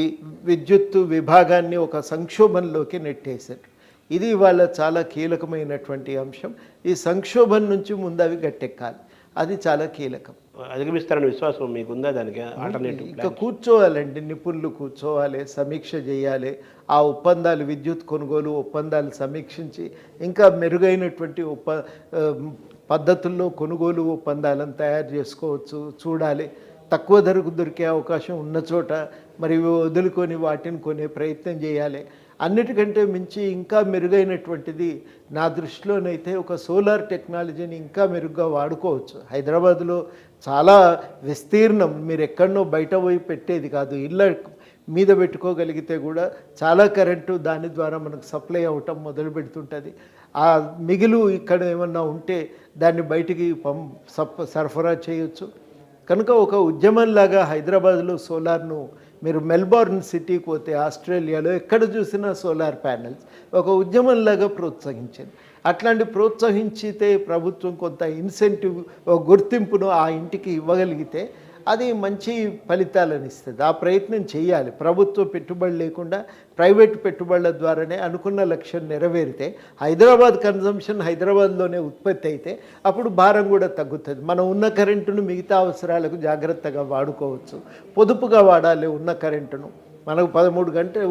విద్యుత్తు విభాగాన్ని ఒక సంక్షోభంలోకి నెట్టేశారు. ఇది ఇవాళ చాలా కీలకమైనటువంటి అంశం. ఈ సంక్షోభం నుంచి ముందు అవి గట్టెక్కాలి, అది చాలా కీలకం. అధిగమిస్తారని విశ్వాసం మీకుందా? దానికి ఆల్టర్నేటివ్ ఇంకా కూర్చోవాలండి, నిపుణులు కూర్చోవాలి, సమీక్ష చేయాలి. ఆ ఒప్పందాలు, విద్యుత్ కొనుగోలు ఒప్పందాలు సమీక్షించి ఇంకా మెరుగైనటువంటి పద్ధతుల్లో కొనుగోలు ఒప్పందాలను తయారు చేసుకోవచ్చు చూడాలి. తక్కువ ధరకు దొరికే అవకాశం ఉన్న చోట మరి వదులుకొని వాటిని కొనే ప్రయత్నం చేయాలి. అన్నిటికంటే మించి ఇంకా మెరుగైనటువంటిది నా దృష్టిలోనైతే ఒక సోలార్ టెక్నాలజీని ఇంకా మెరుగ్గా వాడుకోవచ్చు. హైదరాబాద్లో చాలా విస్తీర్ణం, మీరు ఎక్కడనో బయట పోయి పెట్టేది కాదు, ఇళ్ళ మీద పెట్టుకోగలిగితే కూడా చాలా కరెంటు దాని ద్వారా మనకు సప్లై అవ్వటం మొదలు పెడుతుంటుంది. ఆ మిగులు ఇక్కడ ఏమన్నా ఉంటే దాన్ని బయటికి సరఫరా చేయొచ్చు. కనుక ఒక ఉద్యమంలాగా హైదరాబాద్లో సోలార్ను మీరు మెల్బోర్న్ సిటీకి పోతే ఆస్ట్రేలియాలో ఎక్కడ చూసినా సోలార్ ప్యానెల్స్ ఒక ఉద్యమంలాగా ప్రోత్సహించింది. అట్లాంటి ప్రోత్సహించితే ప్రభుత్వం కొంత ఇన్సెంటివ్ గుర్తింపును ఆ ఇంటికి ఇవ్వగలిగితే అది మంచి ఫలితాలను ఇస్తుంది. ఆ ప్రయత్నం చేయాలి. ప్రభుత్వ పెట్టుబడి లేకుండా ప్రైవేట్ పెట్టుబడుల ద్వారానే అనుకున్న లక్ష్యం నెరవేరితే హైదరాబాద్ కన్జంప్షన్ హైదరాబాద్లోనే ఉత్పత్తి అయితే అప్పుడు భారం కూడా తగ్గుతుంది. మనం ఉన్న కరెంటును మిగతా అవసరాలకు జాగ్రత్తగా వాడుకోవచ్చు. పొదుపుగా వాడాలి ఉన్న కరెంటును. మనకు 13 గంటలు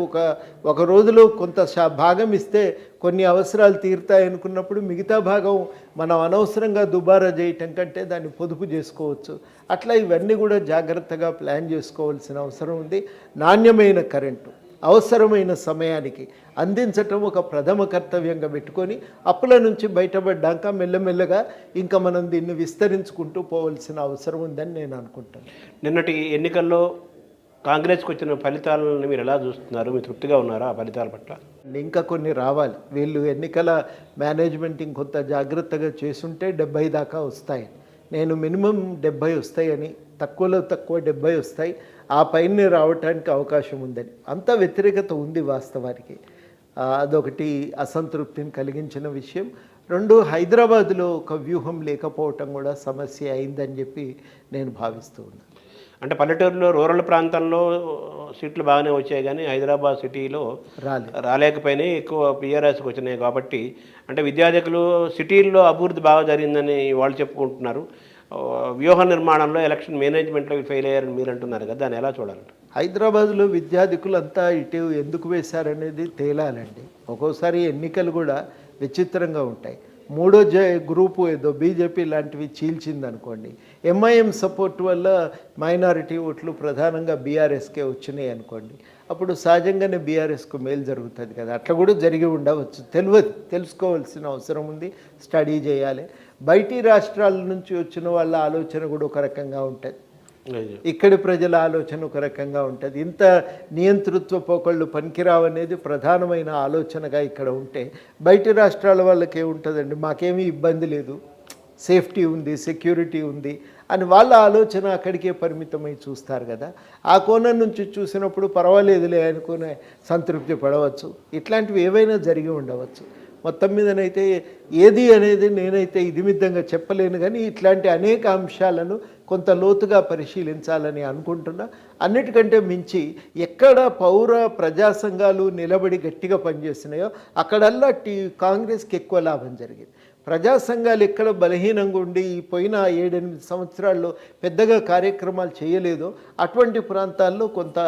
ఒక రోజులో కొంత భాగం ఇస్తే కొన్ని అవసరాలు తీరుతాయి అనుకున్నప్పుడు మిగతా భాగం మనం అనవసరంగా దుబారా చేయటం కంటే దాన్ని పొదుపు చేసుకోవచ్చు. అట్లా ఇవన్నీ కూడా జాగ్రత్తగా ప్లాన్ చేసుకోవాల్సిన అవసరం ఉంది. నాణ్యమైన కరెంటు అవసరమైన సమయానికి అందించటం ఒక ప్రథమ కర్తవ్యంగా పెట్టుకొని అప్పుల నుంచి బయటపడ్డాక మెల్లమెల్లగా ఇంకా మనం దీన్ని విస్తరించుకుంటూ పోవాల్సిన అవసరం ఉందని నేను అనుకుంటాను. నిన్నటి ఎన్నికల్లో కాంగ్రెస్కి వచ్చిన ఫలితాలను మీరు ఎలా చూస్తున్నారు? మీరు తృప్తిగా ఉన్నారా ఆ ఫలితాల పట్ల? ఇంకా కొన్ని రావాలి. వీళ్ళు ఎన్నికల మేనేజ్మెంట్ ఇంకొంత జాగ్రత్తగా చేసుంటే 70 దాకా వస్తాయి. నేను మినిమం 70 వస్తాయని, తక్కువలో తక్కువ 70 వస్తాయి, ఆ పైన రావటానికి అవకాశం ఉందని. అంత వ్యతిరేకత ఉంది వాస్తవానికి. అదొకటి అసంతృప్తిని కలిగించిన విషయం. 2, హైదరాబాద్లో ఒక వ్యూహం లేకపోవటం కూడా సమస్య అయిందని చెప్పి నేను భావిస్తూ ఉన్నాను. అంటే పల్లెటూరులో రూరల్ ప్రాంతంలో సీట్లు బాగానే వచ్చాయి కానీ హైదరాబాద్ సిటీలో రాలేకపోయినాయి, ఎక్కువ పిఆర్ఎస్కి వచ్చినాయి. కాబట్టి అంటే విద్యార్థులు సిటీల్లో అభివృద్ధి బాగా జరిగిందని వాళ్ళు చెప్పుకుంటున్నారు. వ్యూహ నిర్మాణంలో ఎలక్షన్ మేనేజ్మెంట్లో ఫెయిల్ అయ్యారని మీరు అంటున్నారు కదా, దాన్ని ఎలా చూడాలంటే? హైదరాబాద్లో విద్యార్థికులంతా ఇటు ఎందుకు వేశారనేది తేలాలండి. ఒక్కోసారి ఎన్నికలు కూడా విచిత్రంగా ఉంటాయి. మూడో గ్రూపు ఏదో బీజేపీ లాంటివి చీల్చిందనుకోండి, ఎంఐఎం సపోర్ట్ వల్ల మైనారిటీ ఓట్లు ప్రధానంగా బీఆర్ఎస్కే వచ్చినాయి అనుకోండి, అప్పుడు సహజంగానే బీఆర్ఎస్కు మేలు జరుగుతుంది కదా. అట్లా కూడా జరిగి ఉండవచ్చు, తెలుసుకోవాల్సిన అవసరం ఉంది, స్టడీ చేయాలి. బయటి రాష్ట్రాల నుంచి వచ్చిన వాళ్ళ ఆలోచన కూడా ఒక రకంగా ఉంటుంది, ఇక్కడి ప్రజల ఆలోచన ఒక రకంగా ఉంటుంది. ఇంత నియంతృత్వ పోకళ్ళు పనికిరావనేది ప్రధానమైన ఆలోచనగా ఇక్కడ ఉంటే బయటి రాష్ట్రాల వాళ్ళకి ఏముంటుందండి, మాకేమీ ఇబ్బంది లేదు, సేఫ్టీ ఉంది, సెక్యూరిటీ ఉంది అని వాళ్ళ ఆలోచన అక్కడికే పరిమితమై చూస్తారు కదా. ఆ కోణం నుంచి చూసినప్పుడు పర్వాలేదులే అనుకునే సంతృప్తి పడవచ్చు. ఇట్లాంటివి ఏవైనా జరిగి ఉండవచ్చు. మొత్తం మీదనైతే ఏది అనేది నేనైతే ఇదిమిద్దంగా చెప్పలేను, కానీ ఇట్లాంటి అనేక అంశాలను కొంత లోతుగా పరిశీలించాలని అనుకుంటున్నా. అన్నిటికంటే మించి ఎక్కడ పౌర ప్రజా సంఘాలు నిలబడి గట్టిగా పనిచేస్తున్నాయో అక్కడల్లా కాంగ్రెస్కి ఎక్కువ లాభం జరిగింది. ప్రజా సంఘాలు ఎక్కడ బలహీనంగా ఉండి పోయిన 7-8 సంవత్సరాల్లో పెద్దగా కార్యక్రమాలు చేయలేదో అటువంటి ప్రాంతాల్లో కొంత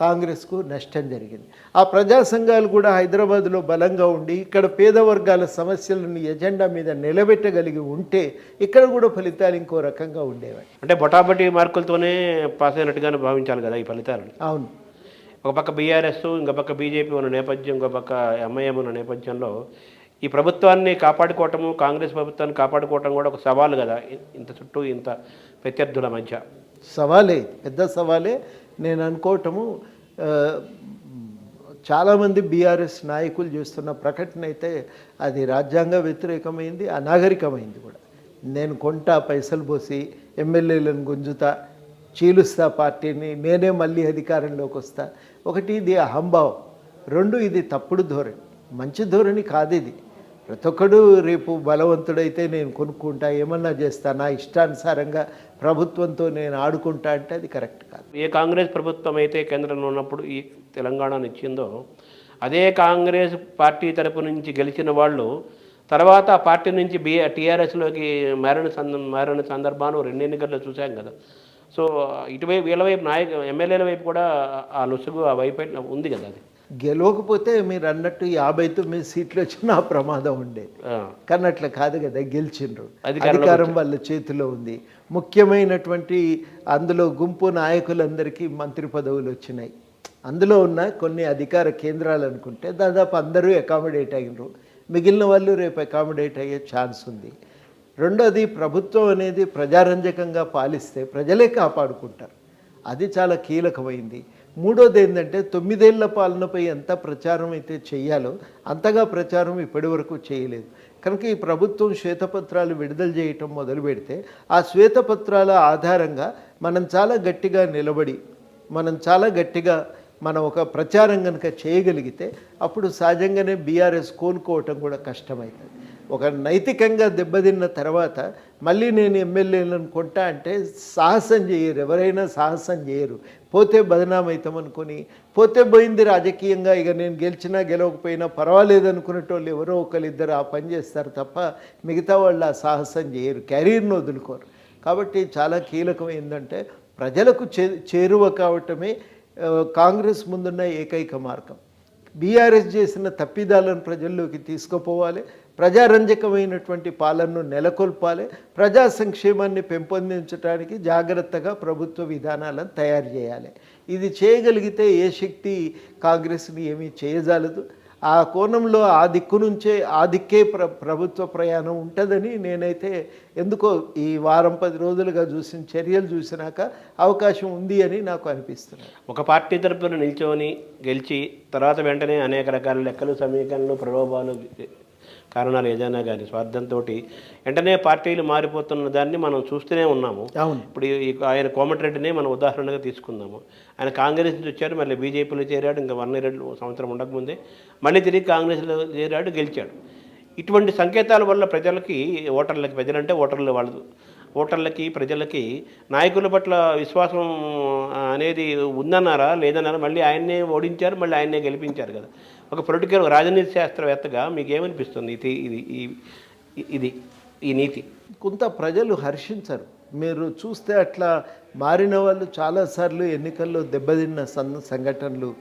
కాంగ్రెస్కు నష్టం జరిగింది. ఆ ప్రజా సంఘాలు కూడా హైదరాబాద్లో బలంగా ఉండి ఇక్కడ పేద వర్గాల సమస్యలను ఎజెండా మీద నిలబెట్టగలిగి ఉంటే ఇక్కడ కూడా ఫలితాలు ఇంకో రకంగా ఉండేవి. అంటే బొటాబొటి మార్కులతోనే పాస్ అయినట్టుగానే భావించాలి కదా ఈ ఫలితాలు? అవును. ఒక పక్క బీఆర్ఎస్, ఇంకో పక్క బీజేపీ ఉన్న నేపథ్యం, ఇంకో పక్క ఎంఐఎం ఉన్న నేపథ్యంలో ఈ ప్రభుత్వాన్ని కాపాడుకోవటము, కాంగ్రెస్ ప్రభుత్వాన్ని కాపాడుకోవటం కూడా ఒక సవాలు కదా, ఇంత చుట్టూ ఇంత ప్రత్యర్థుల మధ్య. సవాలే, పెద్ద సవాలే. నేను అనుకోవటము చాలామంది బీఆర్ఎస్ నాయకులు చేస్తున్న ప్రకటన అయితే అది రాజ్యాంగ వ్యతిరేకమైంది, అనాగరికమైంది కూడా. నేను కొంటా, పైసలు పోసి ఎమ్మెల్యేలను గుంజుతా, చీలుస్తా పార్టీని, నేనే మళ్ళీ అధికారంలోకి వస్తా. ఒకటి ఇది అహంభావం, 2 ఇది తప్పుడు ధోరణి, మంచి ధోరణి కాదు ఇది. ప్రతి ఒక్కడు రేపు బలవంతుడైతే నేను కొనుక్కుంటా, ఏమన్నా చేస్తా, నా ఇష్టానుసారంగా ప్రభుత్వంతో నేను ఆడుకుంటా అంటే అది కరెక్ట్ కాదు. ఏ కాంగ్రెస్ ప్రభుత్వం అయితే కేంద్రంలో ఉన్నప్పుడు ఈ తెలంగాణను ఇచ్చిందో అదే కాంగ్రెస్ పార్టీ తరపు నుంచి గెలిచిన వాళ్ళు తర్వాత ఆ పార్టీ నుంచి టీఆర్ఎస్లోకి మారిన సందర్భాన్ని 2 ఎన్నికల్లో చూసాం కదా. సో ఇటువైపు వీళ్ళ వైపు ఎమ్మెల్యేల వైపు కూడా ఆ లొసుగు ఆ వైపు ఉంది కదా. అది గెలవకపోతే మీరు అన్నట్టు 59 సీట్లు వచ్చినా ప్రమాదం ఉండేది, కానీ అట్లా కాదు కదా, గెలిచిండ్రు. అధికారం వాళ్ళ చేతిలో ఉంది. ముఖ్యమైనటువంటి అందులో గుంపు నాయకులందరికీ మంత్రి పదవులు వచ్చినాయి. అందులో ఉన్న కొన్ని అధికార కేంద్రాలు అనుకుంటే దాదాపు అందరూ అకామిడేట్ అయినరు, మిగిలిన వాళ్ళు రేపు అకామిడేట్ అయ్యే ఛాన్స్ ఉంది. రెండోది, ప్రభుత్వం అనేది ప్రజారంజకంగా పాలిస్తే ప్రజలే కాపాడుకుంటారు, అది చాలా కీలకమైంది. మూడోది ఏంటంటే 9 ఏళ్ల పాలనపై ఎంత ప్రచారం అయితే చేయాలో అంతగా ప్రచారం ఇప్పటి వరకు చేయలేదు. కనుక ఈ ప్రభుత్వం శ్వేతపత్రాలు విడుదల చేయటం మొదలు పెడితే ఆ శ్వేతపత్రాల ఆధారంగా మనం చాలా గట్టిగా నిలబడి మనం చాలా గట్టిగా మనం ఒక ప్రచారం కనుక చేయగలిగితే అప్పుడు సహజంగానే బీఆర్ఎస్ కోలుకోవటం కూడా కష్టమవుతుంది. ఒక నైతికంగా దెబ్బతిన్న తర్వాత మళ్ళీ నేను ఎమ్మెల్యేలను కొంటా అంటే సాహసం చేయరు, ఎవరైనా సాహసం చేయరు. పోతే బదనామవుతాం అనుకొని పోతే పోయింది రాజకీయంగా, ఇక నేను గెలిచినా గెలవకపోయినా పర్వాలేదు అనుకునేటోళ్ళు ఎవరో ఒకరిద్దరు ఆ పని చేస్తారు తప్ప మిగతా వాళ్ళు ఆ సాహసం చేయరు, కెరీర్ను వదులుకోరు. కాబట్టి చాలా కీలకం ఏంటంటే ప్రజలకు చేరువ కావటమే కాంగ్రెస్ ముందున్న ఏకైక మార్గం. బీఆర్ఎస్ చేసిన తప్పిదాలను ప్రజల్లోకి తీసుకుపోవాలి, ప్రజారంజకమైనటువంటి పాలనను నెలకొల్పాలి, ప్రజా సంక్షేమాన్ని పెంపొందించడానికి జాగ్రత్తగా ప్రభుత్వ విధానాలను తయారు చేయాలి. ఇది చేయగలిగితే ఏ శక్తి కాంగ్రెస్ని ఏమీ చేయజాలదు. ఆ కోణంలో ఆ దిక్కు నుంచే ఆ దిక్కే ప్రభుత్వ ప్రయాణం ఉంటుందని నేనైతే ఎందుకో ఈ వారం 10 రోజులుగా చూసిన చర్యలు చూసినాక అవకాశం ఉంది అని నాకు అనిపిస్తుంది. ఒక పార్టీ తరపున నిల్చొని గెలిచి తర్వాత వెంటనే అనేక రకాల లెక్కలు, సమీకరణలు, ప్రలోభాలు, కారణాలు ఏదైనా కానీ స్వార్థంతో వెంటనే పార్టీలు మారిపోతున్న దాన్ని మనం చూస్తూనే ఉన్నాము. ఇప్పుడు ఆయన కోమటిరెడ్డినే మనం ఉదాహరణగా తీసుకుందాము. ఆయన కాంగ్రెస్ నుంచి వచ్చాడు, మళ్ళీ బీజేపీలో చేరాడు, ఇంకా 1 year సంవత్సరం ఉండకముందే మళ్ళీ తిరిగి కాంగ్రెస్లో చేరాడు, గెలిచాడు. ఇటువంటి సంకేతాల వల్ల ప్రజలకి, ఓటర్లకి, ప్రజలంటే ఓటర్లు, వాళ్ళు ఓటర్లకి, ప్రజలకి నాయకుల పట్ల విశ్వాసం అనేది ఉందన్నారా లేదన్నారా? మళ్ళీ ఆయన్నే ఓడించారు, మళ్ళీ ఆయన్నే గెలిపించారు కదా. ఒక పొలిటికల్ రాజనీతి శాస్త్రవేత్తగా మీకు ఏమనిపిస్తుంది ఇది ఈ నీతి? కొంత ప్రజలు హర్షించరు. మీరు చూస్తే అట్లా మారిన వాళ్ళు చాలాసార్లు ఎన్నికల్లో దెబ్బతిన్న సంఘటనలు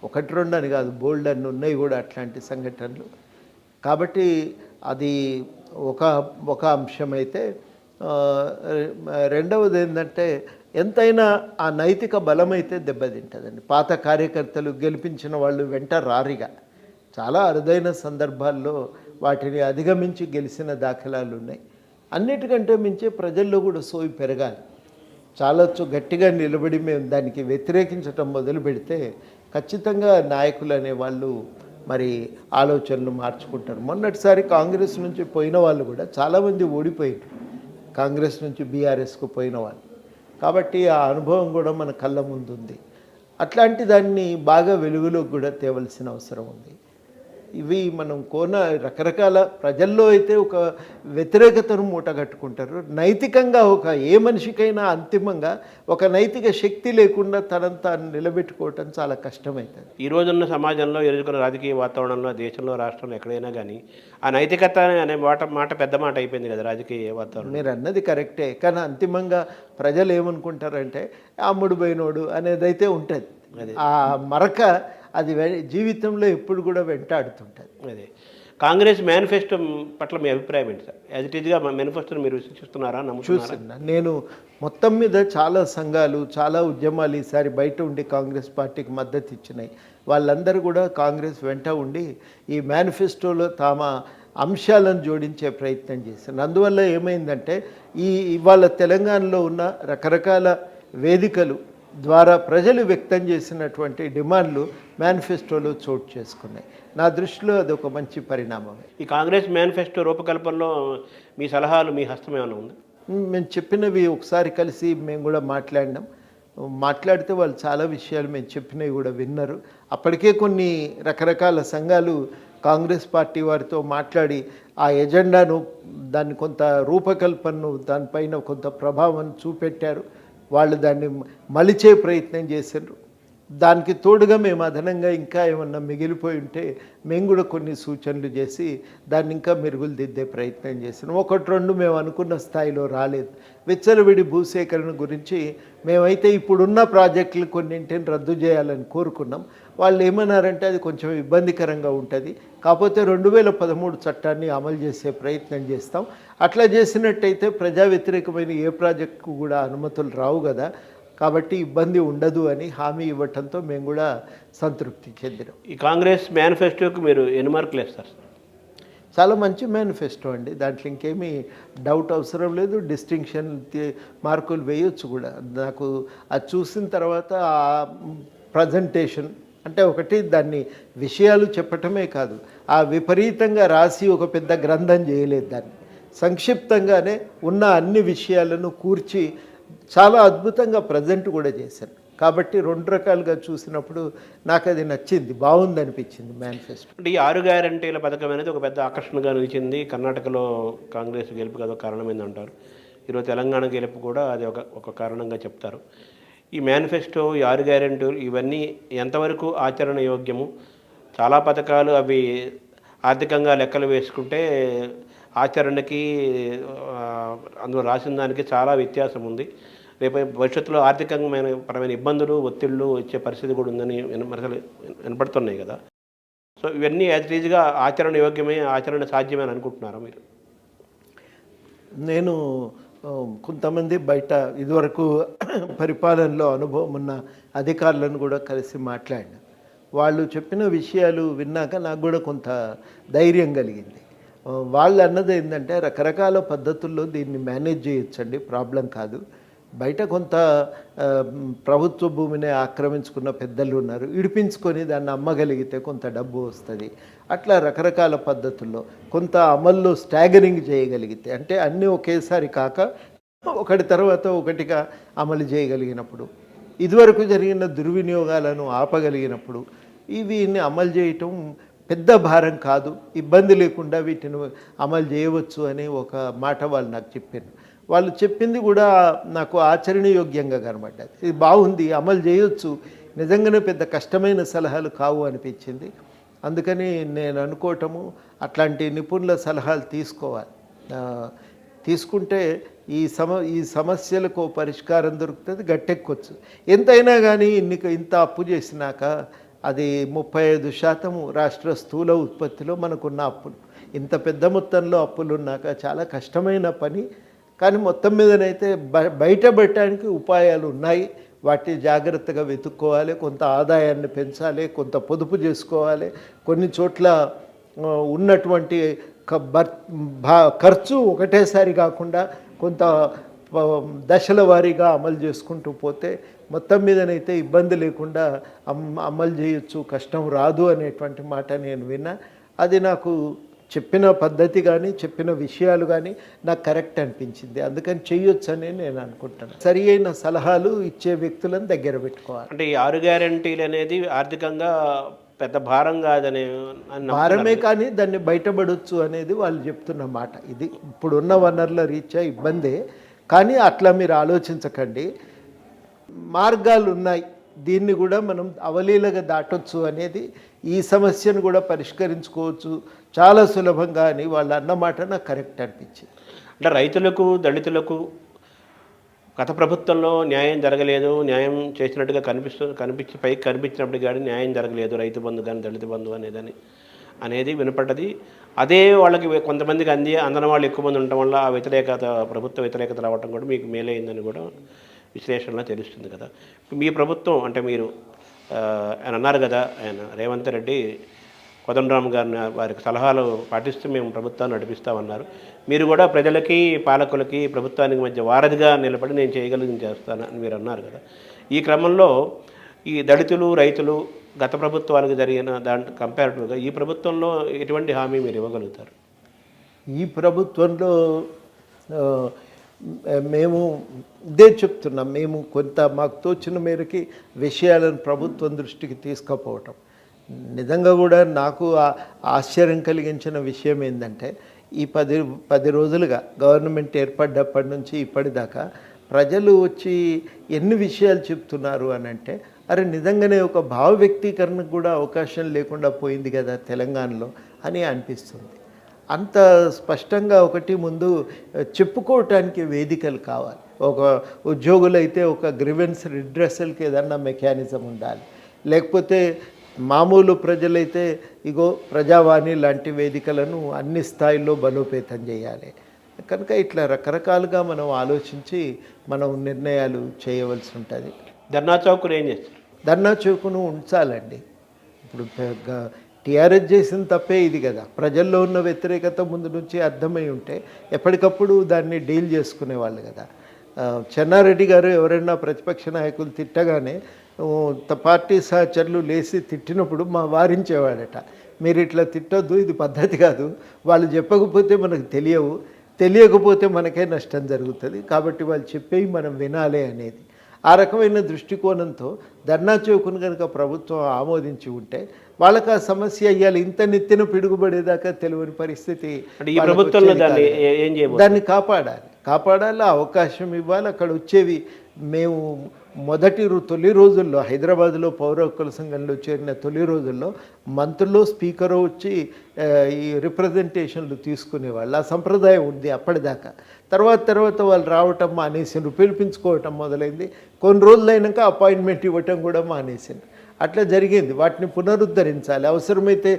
1-2 అని కాదు, బోల్డ్ అని ఉన్నాయి కూడా అట్లాంటి సంఘటనలు. కాబట్టి అది ఒక అంశమైతే, రెండవది ఏంటంటే ఎంతైనా ఆ నైతిక బలమైతే దెబ్బతింటుందండి. పాత కార్యకర్తలు గెలిపించిన వాళ్ళు వెంట రారిగా చాలా అరుదైన సందర్భాల్లో వాటిని అధిగమించి గెలిచిన దాఖలాలు ఉన్నాయి. అన్నిటికంటే మించి ప్రజల్లో కూడా సోయి పెరగాలి. చాలా గట్టిగా నిలబడి మేము దానికి వ్యతిరేకించటం మొదలు పెడితే ఖచ్చితంగా నాయకులు అనేవాళ్ళు మరి ఆలోచనలు మార్చుకుంటారు. మొన్నటిసారి కాంగ్రెస్ నుంచి పోయిన వాళ్ళు కూడా చాలామంది ఓడిపోయారు, కాంగ్రెస్ నుంచి బీఆర్ఎస్కు పోయిన వాళ్ళు. కాబట్టి ఆ అనుభవం కూడా మన కళ్ళ ముందు ఉంది. అట్లాంటి దాన్ని బాగా వెలుగులోకి కూడా తేవలసిన అవసరం ఉంది. ఇవి మనం రకరకాల ప్రజల్లో అయితే ఒక వ్యతిరేకతను మూటగట్టుకుంటారు. నైతికంగా ఏ మనిషికైనా అంతిమంగా ఒక నైతిక శక్తి లేకుండా తనను తాను నిలబెట్టుకోవటం చాలా కష్టమవుతుంది. ఈ రోజున్న సమాజంలో, ఎదుర్కొన్న రాజకీయ వాతావరణంలో, దేశంలో, రాష్ట్రంలో ఎక్కడైనా కానీ ఆ నైతికత అనే మాట పెద్ద మాట అయిపోయింది కదా రాజకీయ వాతావరణం. మీరు అన్నది కరెక్టే, కానీ అంతిమంగా ప్రజలు ఏమనుకుంటారంటే అమ్ముడు పోయినోడు అనేదైతే ఉంటుంది. ఆ మరక అది జీవితంలో ఎప్పుడు కూడా వెంటాడుతుంటుంది. అదే కాంగ్రెస్ మేనిఫెస్టో పట్ల మీ అభిప్రాయం ఏంటి సార్? యాజ్ ఇట్ ఈజ్గా మేనిఫెస్టోని మీరు విశ్వసిస్తున్నారా? చూస్తున్నా నేను. మొత్తం మీద చాలా సంఘాలు, చాలా ఉద్యమాలు ఈసారి బయట ఉండి కాంగ్రెస్ పార్టీకి మద్దతు ఇచ్చినాయి. వాళ్ళందరూ కూడా కాంగ్రెస్ వెంట ఉండి ఈ మేనిఫెస్టోలో తమ అంశాలను జోడించే ప్రయత్నం చేశారు. అందువల్ల ఏమైందంటే ఇవాళ తెలంగాణలో ఉన్న రకరకాల వేదికలు ద్వారా ప్రజలు వ్యక్తం చేసినటువంటి డిమాండ్లు మేనిఫెస్టోలో చోటు చేసుకున్నాయి. నా దృష్టిలో అది ఒక మంచి పరిణామమే. ఈ కాంగ్రెస్ మేనిఫెస్టో రూపకల్పనలో మీ సలహాలు, మీ హస్తం ఏమైనా ఉంది? మేము చెప్పినవి ఒకసారి కలిసి మేము కూడా మాట్లాడితే వాళ్ళు చాలా విషయాలు మేము చెప్పినవి కూడా విన్నారు. అప్పటికే కొన్ని రకరకాల సంఘాలు కాంగ్రెస్ పార్టీ వారితో మాట్లాడి ఆ ఎజెండాను, దాన్ని కొంత రూపకల్పనను, దానిపైన కొంత ప్రభావం చూపెట్టారు. వాళ్ళు దాన్ని మలిచే ప్రయత్నం చేశారు. దానికి తోడుగా మేము అదనంగా ఇంకా ఏమన్నా మిగిలిపోయి ఉంటే మేము కూడా కొన్ని సూచనలు చేసి దాన్ని ఇంకా మెరుగులు దిద్దే ప్రయత్నం చేసినాం. 1-2 మేము అనుకున్న స్థాయిలో రాలేదు. విచ్చలవిడి భూసేకరణ గురించి మేమైతే ఇప్పుడున్న ప్రాజెక్టులు కొన్నింటిని రద్దు చేయాలని కోరుకున్నాం. వాళ్ళు ఏమన్నారంటే అది కొంచెం ఇబ్బందికరంగా ఉంటుంది, కాకపోతే 2013 చట్టాన్ని అమలు చేసే ప్రయత్నం చేస్తాం. అట్లా చేసినట్టయితే ప్రజా వ్యతిరేకమైన ఏ ప్రాజెక్టుకు కూడా అనుమతులు రావు కదా, కాబట్టి ఇబ్బంది ఉండదు అని హామీ ఇవ్వటంతో మేము కూడా సంతృప్తి చెందినాం. ఈ కాంగ్రెస్ మేనిఫెస్టోకి మీరు ఎన్ని మార్కులు వేస్తారు? చాలా మంచి మేనిఫెస్టో అండి, దాంట్లో ఇంకేమీ డౌట్ అవసరం లేదు. డిస్టింక్షన్ మార్కులు వేయొచ్చు కూడా. నాకు అది చూసిన తర్వాత ఆ ప్రజెంటేషన్ అంటే ఒకటి దాన్ని విషయాలు చెప్పటమే కాదు, ఆ విపరీతంగా రాసి ఒక పెద్ద గ్రంథం చేయలేదు. దాన్ని సంక్షిప్తంగానే ఉన్న అన్ని విషయాలను కూర్చి చాలా అద్భుతంగా ప్రజెంట్ కూడా చేశారు. కాబట్టి రెండు రకాలుగా చూసినప్పుడు నాకు అది నచ్చింది, బాగుంది అనిపించింది మేనిఫెస్టో. అంటే ఈ 6 గ్యారంటీల పథకం అనేది ఒక పెద్ద ఆకర్షణగా నిలిచింది. కర్ణాటకలో కాంగ్రెస్ గెలుపుకి అదొక కారణమైంది అంటారు. ఈరోజు తెలంగాణ గెలుపు కూడా అది ఒక కారణంగా చెప్తారు. ఈ మేనిఫెస్టో, ఈ 6 గ్యారంటీలు ఇవన్నీ ఎంతవరకు ఆచరణ యోగ్యము? చాలా పథకాలు అవి ఆర్థికంగా లెక్కలు వేసుకుంటే ఆచరణకి అందులో రాసిన దానికి చాలా వ్యత్యాసం ఉంది. రేపు భవిష్యత్తులో ఆర్థికంగా పరమైన ఇబ్బందులు, ఒత్తిళ్లు వచ్చే పరిస్థితి కూడా ఉందని విమర్శలు వినపడుతున్నాయి కదా. సో ఇవన్నీ యాజ్ ఇట్ ఈజ్గా ఆచరణ యోగ్యమే, ఆచరణ సాధ్యమే అని అనుకుంటున్నారా మీరు? నేను కొంతమంది బయట ఇదివరకు పరిపాలనలో అనుభవం ఉన్న అధికారులను కూడా కలిసి మాట్లాడిన వాళ్ళు చెప్పిన విషయాలు విన్నాక నాకు కూడా కొంత ధైర్యం కలిగింది. వాళ్ళు అన్నది ఏంటంటే రకరకాల పద్ధతుల్లో దీన్ని మేనేజ్ చేయొచ్చండి, ప్రాబ్లం కాదు. బయట కొంత ప్రభుత్వ భూమిని ఆక్రమించుకున్న పెద్దలు ఉన్నారు, ఇడిపించుకొని దాన్ని అమ్మగలిగితే కొంత డబ్బు వస్తుంది. అట్లా రకరకాల పద్ధతుల్లో కొంత అమల్లో స్టాగరింగ్ చేయగలిగితే, అంటే అన్నీ ఒకేసారి కాక ఒకటి తర్వాత ఒకటిగా అమలు చేయగలిగినప్పుడు, ఇదివరకు జరిగిన దుర్వినియోగాలను ఆపగలిగినప్పుడు వీటిని అమలు చేయటం పెద్ద భారం కాదు, ఇబ్బంది లేకుండా వీటిని అమలు చేయవచ్చు అని ఒక మాట వాళ్ళు నాకు చెప్పారు. వాళ్ళు చెప్పింది కూడా నాకు ఆచరణయోగ్యంగా కనబడ్డది. ఇది బాగుంది, అమలు చేయొచ్చు, నిజంగానే పెద్ద కష్టమైన సలహాలు కావు అనిపించింది. అందుకని నేను అనుకోవటము అట్లాంటి నిపుణుల సలహాలు తీసుకోవాలి. తీసుకుంటే ఈ సమస్యలకు పరిష్కారం దొరుకుతుంది, గట్టెక్కొచ్చు. ఎంతైనా కానీ ఇంత అప్పు చేసినాక అది 35% రాష్ట్ర స్థూల ఉత్పత్తిలో మనకున్న అప్పులు. ఇంత పెద్ద మొత్తంలో అప్పులు ఉన్నాక చాలా కష్టమైన పని. కానీ మొత్తం మీదనైతే బయటపెట్టడానికి ఉపాయాలు ఉన్నాయి. వాటిని జాగ్రత్తగా వెతుక్కోవాలి, కొంత ఆదాయాన్ని పెంచాలి, కొంత పొదుపు చేసుకోవాలి. కొన్ని చోట్ల ఉన్నటువంటి ఖర్చు ఒకటేసారి కాకుండా కొంత దశల వారీగా అమలు చేసుకుంటూ పోతే మొత్తం మీదనైతే ఇబ్బంది లేకుండా అమలు చేయొచ్చు, కష్టం రాదు అనేటువంటి మాట నేను విన్నా. అది నాకు చెప్పిన పద్ధతి కానీ చెప్పిన విషయాలు కానీ నాకు కరెక్ట్ అనిపించింది. అందుకని చెయ్యొచ్చు అని నేను అనుకుంటాను. సరి అయిన సలహాలు ఇచ్చే వ్యక్తులను దగ్గర పెట్టుకోవాలి. అంటే ఈ 6 గ్యారంటీలు అనేది ఆర్థికంగా పెద్ద భారం కాదనే భారమే, కానీ దాన్ని బయటపడవచ్చు అనేది వాళ్ళు చెప్తున్న మాట. ఇది ఇప్పుడున్న వనరుల రీత్యా ఇబ్బందే, కానీ అట్లా మీరు ఆలోచించకండి, మార్గాలు ఉన్నాయి, దీన్ని కూడా మనం అవలీలగా దాటొచ్చు అనేది, ఈ సమస్యను కూడా పరిష్కరించుకోవచ్చు చాలా సులభంగా అని వాళ్ళు అన్నమాట నాకు కరెక్ట్ అనిపించింది. అంటే రైతులకు, దళితులకు గత ప్రభుత్వంలో న్యాయం జరగలేదు, న్యాయం చేసినట్టుగా కనిపించి పైకి కనిపించినప్పుడు కానీ న్యాయం జరగలేదు, రైతు బంధు కానీ దళిత బంధు అనేది వినపడ్డది. అదే వాళ్ళకి కొంతమందికి అందని వాళ్ళు ఎక్కువ మంది ఉండటం వల్ల ఆ ప్రభుత్వ వ్యతిరేకత రావడం కూడా మీకు మేలైందని కూడా విశ్లేషణలో తెలుస్తుంది కదా. మీ ప్రభుత్వం అంటే మీరు ఆయన అన్నారు కదా, ఆయన రేవంత్ రెడ్డి కోదండరామ్ గారిని వారికి సలహాలు పాటిస్తూ మేము ప్రభుత్వాన్ని నడిపిస్తామన్నారు. మీరు కూడా ప్రజలకి, పాలకులకి, ప్రభుత్వానికి మధ్య వారధిగా నిలబడి నేను చేయగలిగింది చేస్తానని మీరు అన్నారు కదా. ఈ క్రమంలో ఈ దళితులు, రైతులు గత ప్రభుత్వాలకు జరిగిన కంపారిటివ్గా ఈ ప్రభుత్వంలో ఎటువంటి హామీ మీరు ఇవ్వగలుగుతారు? ఈ ప్రభుత్వంలో మేము ఇదే చెప్తున్నాం, మేము కొంత మాకు తోచిన మేరకి విషయాలను ప్రభుత్వం దృష్టికి తీసుకుపోవటం. నిజంగా కూడా నాకు ఆశ్చర్యం కలిగించిన విషయం ఏంటంటే, ఈ 10 రోజులుగా గవర్నమెంట్ ఏర్పడ్డప్పటి నుంచి ఇప్పటిదాకా ప్రజలు వచ్చి ఎన్ని విషయాలు చెప్తున్నారు అని అంటే, అరే నిజంగానే ఒక భావ వ్యక్తీకరణకు కూడా అవకాశం లేకుండా పోయింది కదా తెలంగాణలో అని అనిపిస్తుంది. అంత స్పష్టంగా ఒకటి ముందు చెప్పుకోవటానికి వేదికలు కావాలి. ఒక ఉద్యోగులైతే ఒక గ్రీవెన్స్ రిడ్రెసల్కి ఏదన్నా మెకానిజం ఉండాలి, లేకపోతే మామూలు ప్రజలైతే ఇగో ప్రజావాణి లాంటి వేదికలను అన్ని స్థాయిల్లో బలోపేతం చేయాలి. కనుక ఇట్లా రకరకాలుగా మనం ఆలోచించి మనం నిర్ణయాలు చేయవలసి ఉంటుంది. ధర్నా చౌక్ను ఏం చేస్తారు? ధర్నా చౌక్ను ఉంచాలండి. ఇప్పుడు టీఆర్ఎస్ చేసిన తప్పే ఇది కదా. ప్రజల్లో ఉన్న వ్యతిరేకత ముందు నుంచి అర్థమై ఉంటే ఎప్పటికప్పుడు దాన్ని డీల్ చేసుకునేవాళ్ళు కదా. చెన్నారెడ్డి గారు ఎవరైనా ప్రతిపక్ష నాయకులు తిట్టగానే పార్టీ సహచరులు లేచి తిట్టినప్పుడు వారించేవాడట, మీరు ఇట్లా తిట్టొద్దు, ఇది పద్ధతి కాదు, వాళ్ళు చెప్పకపోతే మనకు తెలియకపోతే మనకే నష్టం జరుగుతుంది, కాబట్టి వాళ్ళు చెప్పేవి మనం వినాలి అనేది. ఆ రకమైన దృష్టికోణంతో ధర్నా చౌక్ను కనుక ప్రభుత్వం ఆమోదించి ఉంటే వాళ్ళకి ఆ సమస్య అయ్యాలి ఇంత నెత్తిన పిడుగుపడేదాకా తెలియని పరిస్థితి అంటే ఈ వాళ్ళకు ప్రభుత్వంలో వచ్చేది దాన్ని కాదు. ఏం చేయబోతున్నారు? దాన్ని కాపాడాలి అవకాశం ఇవ్వాలి. అక్కడ వచ్చేవి మేము తొలి రోజుల్లో హైదరాబాద్లో పౌర హక్కుల సంఘంలో చేరిన తొలి రోజుల్లో మంత్రులు స్పీకరు వచ్చి ఈ రిప్రజెంటేషన్లు తీసుకునేవాళ్ళు. ఆ సంప్రదాయం ఉంది అప్పటిదాకా. తర్వాత వాళ్ళు రావటం మానేసిండ్రు, పిలిపించుకోవటం మొదలైంది. కొన్ని రోజులైనాక అపాయింట్మెంట్ ఇవ్వటం కూడా మానేసిండ్రు. అట్లా జరిగింది. వాటిని పునరుద్ధరించాలి. అవసరమైతే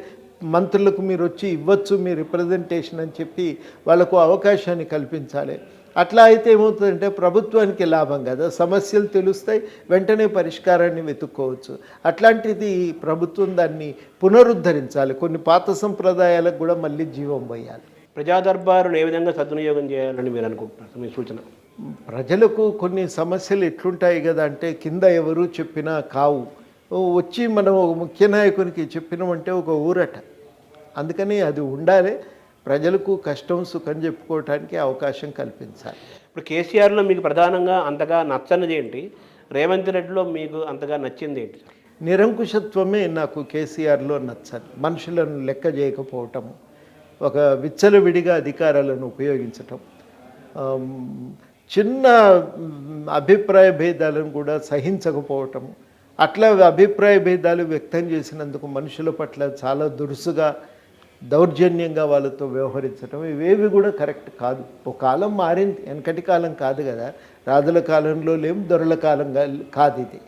మంత్రులకు మీరు వచ్చి ఇవ్వచ్చు మీ రిప్రజెంటేషన్ అని చెప్పి వాళ్ళకు అవకాశాన్ని కల్పించాలి. అట్లా అయితే ఏమవుతుందంటే ప్రభుత్వానికి లాభం కదా, సమస్యలు తెలుస్తాయి, వెంటనే పరిష్కారాన్ని వెతుక్కోవచ్చు. అట్లాంటిది ప్రభుత్వం దాన్ని పునరుద్ధరించాలి. కొన్ని పాత సంప్రదాయాలకు కూడా మళ్ళీ జీవం పోయాలి. ప్రజా దర్బారును ఏ విధంగా సద్వినియోగం చేయాలని మీరు అనుకుంటున్నారు? మీ సూచన. ప్రజలకు కొన్ని సమస్యలు ఎట్లుంటాయి కదా అంటే కింద ఎవరు చెప్పినా కావు, వచ్చి మనం ఒక ముఖ్య నాయకునికి చెప్పినామంటే ఒక ఊరట. అందుకని అది ఉండాలి. ప్రజలకు కష్టం సుఖం చెప్పుకోవటానికి అవకాశం కల్పించాలి. ఇప్పుడు కేసీఆర్లో మీకు ప్రధానంగా అంతగా నచ్చనిది ఏంటి? రేవంత్ రెడ్డిలో మీకు అంతగా నచ్చింది ఏంటి? నిరంకుశత్వమే నాకు కేసీఆర్లో నచ్చని. మనుషులను లెక్క చేయకపోవటం, ఒక విచ్చలవిడిగా అధికారాలను ఉపయోగించటం, చిన్న అభిప్రాయ భేదాలను కూడా సహించకపోవటం, అట్లా అభిప్రాయ భేదాలు వ్యక్తం చేసినందుకు మనుషుల పట్ల చాలా దురుసుగా దౌర్జన్యంగా వాళ్ళతో వ్యవహరించడం, ఇవేవి కూడా కరెక్ట్ కాదు. ఒక కాలం మారింది, వెనకటి కాలం కాదు కదా. రాజుల కాలంలో లేం, దొరల కాలంగా కాదు ఇది.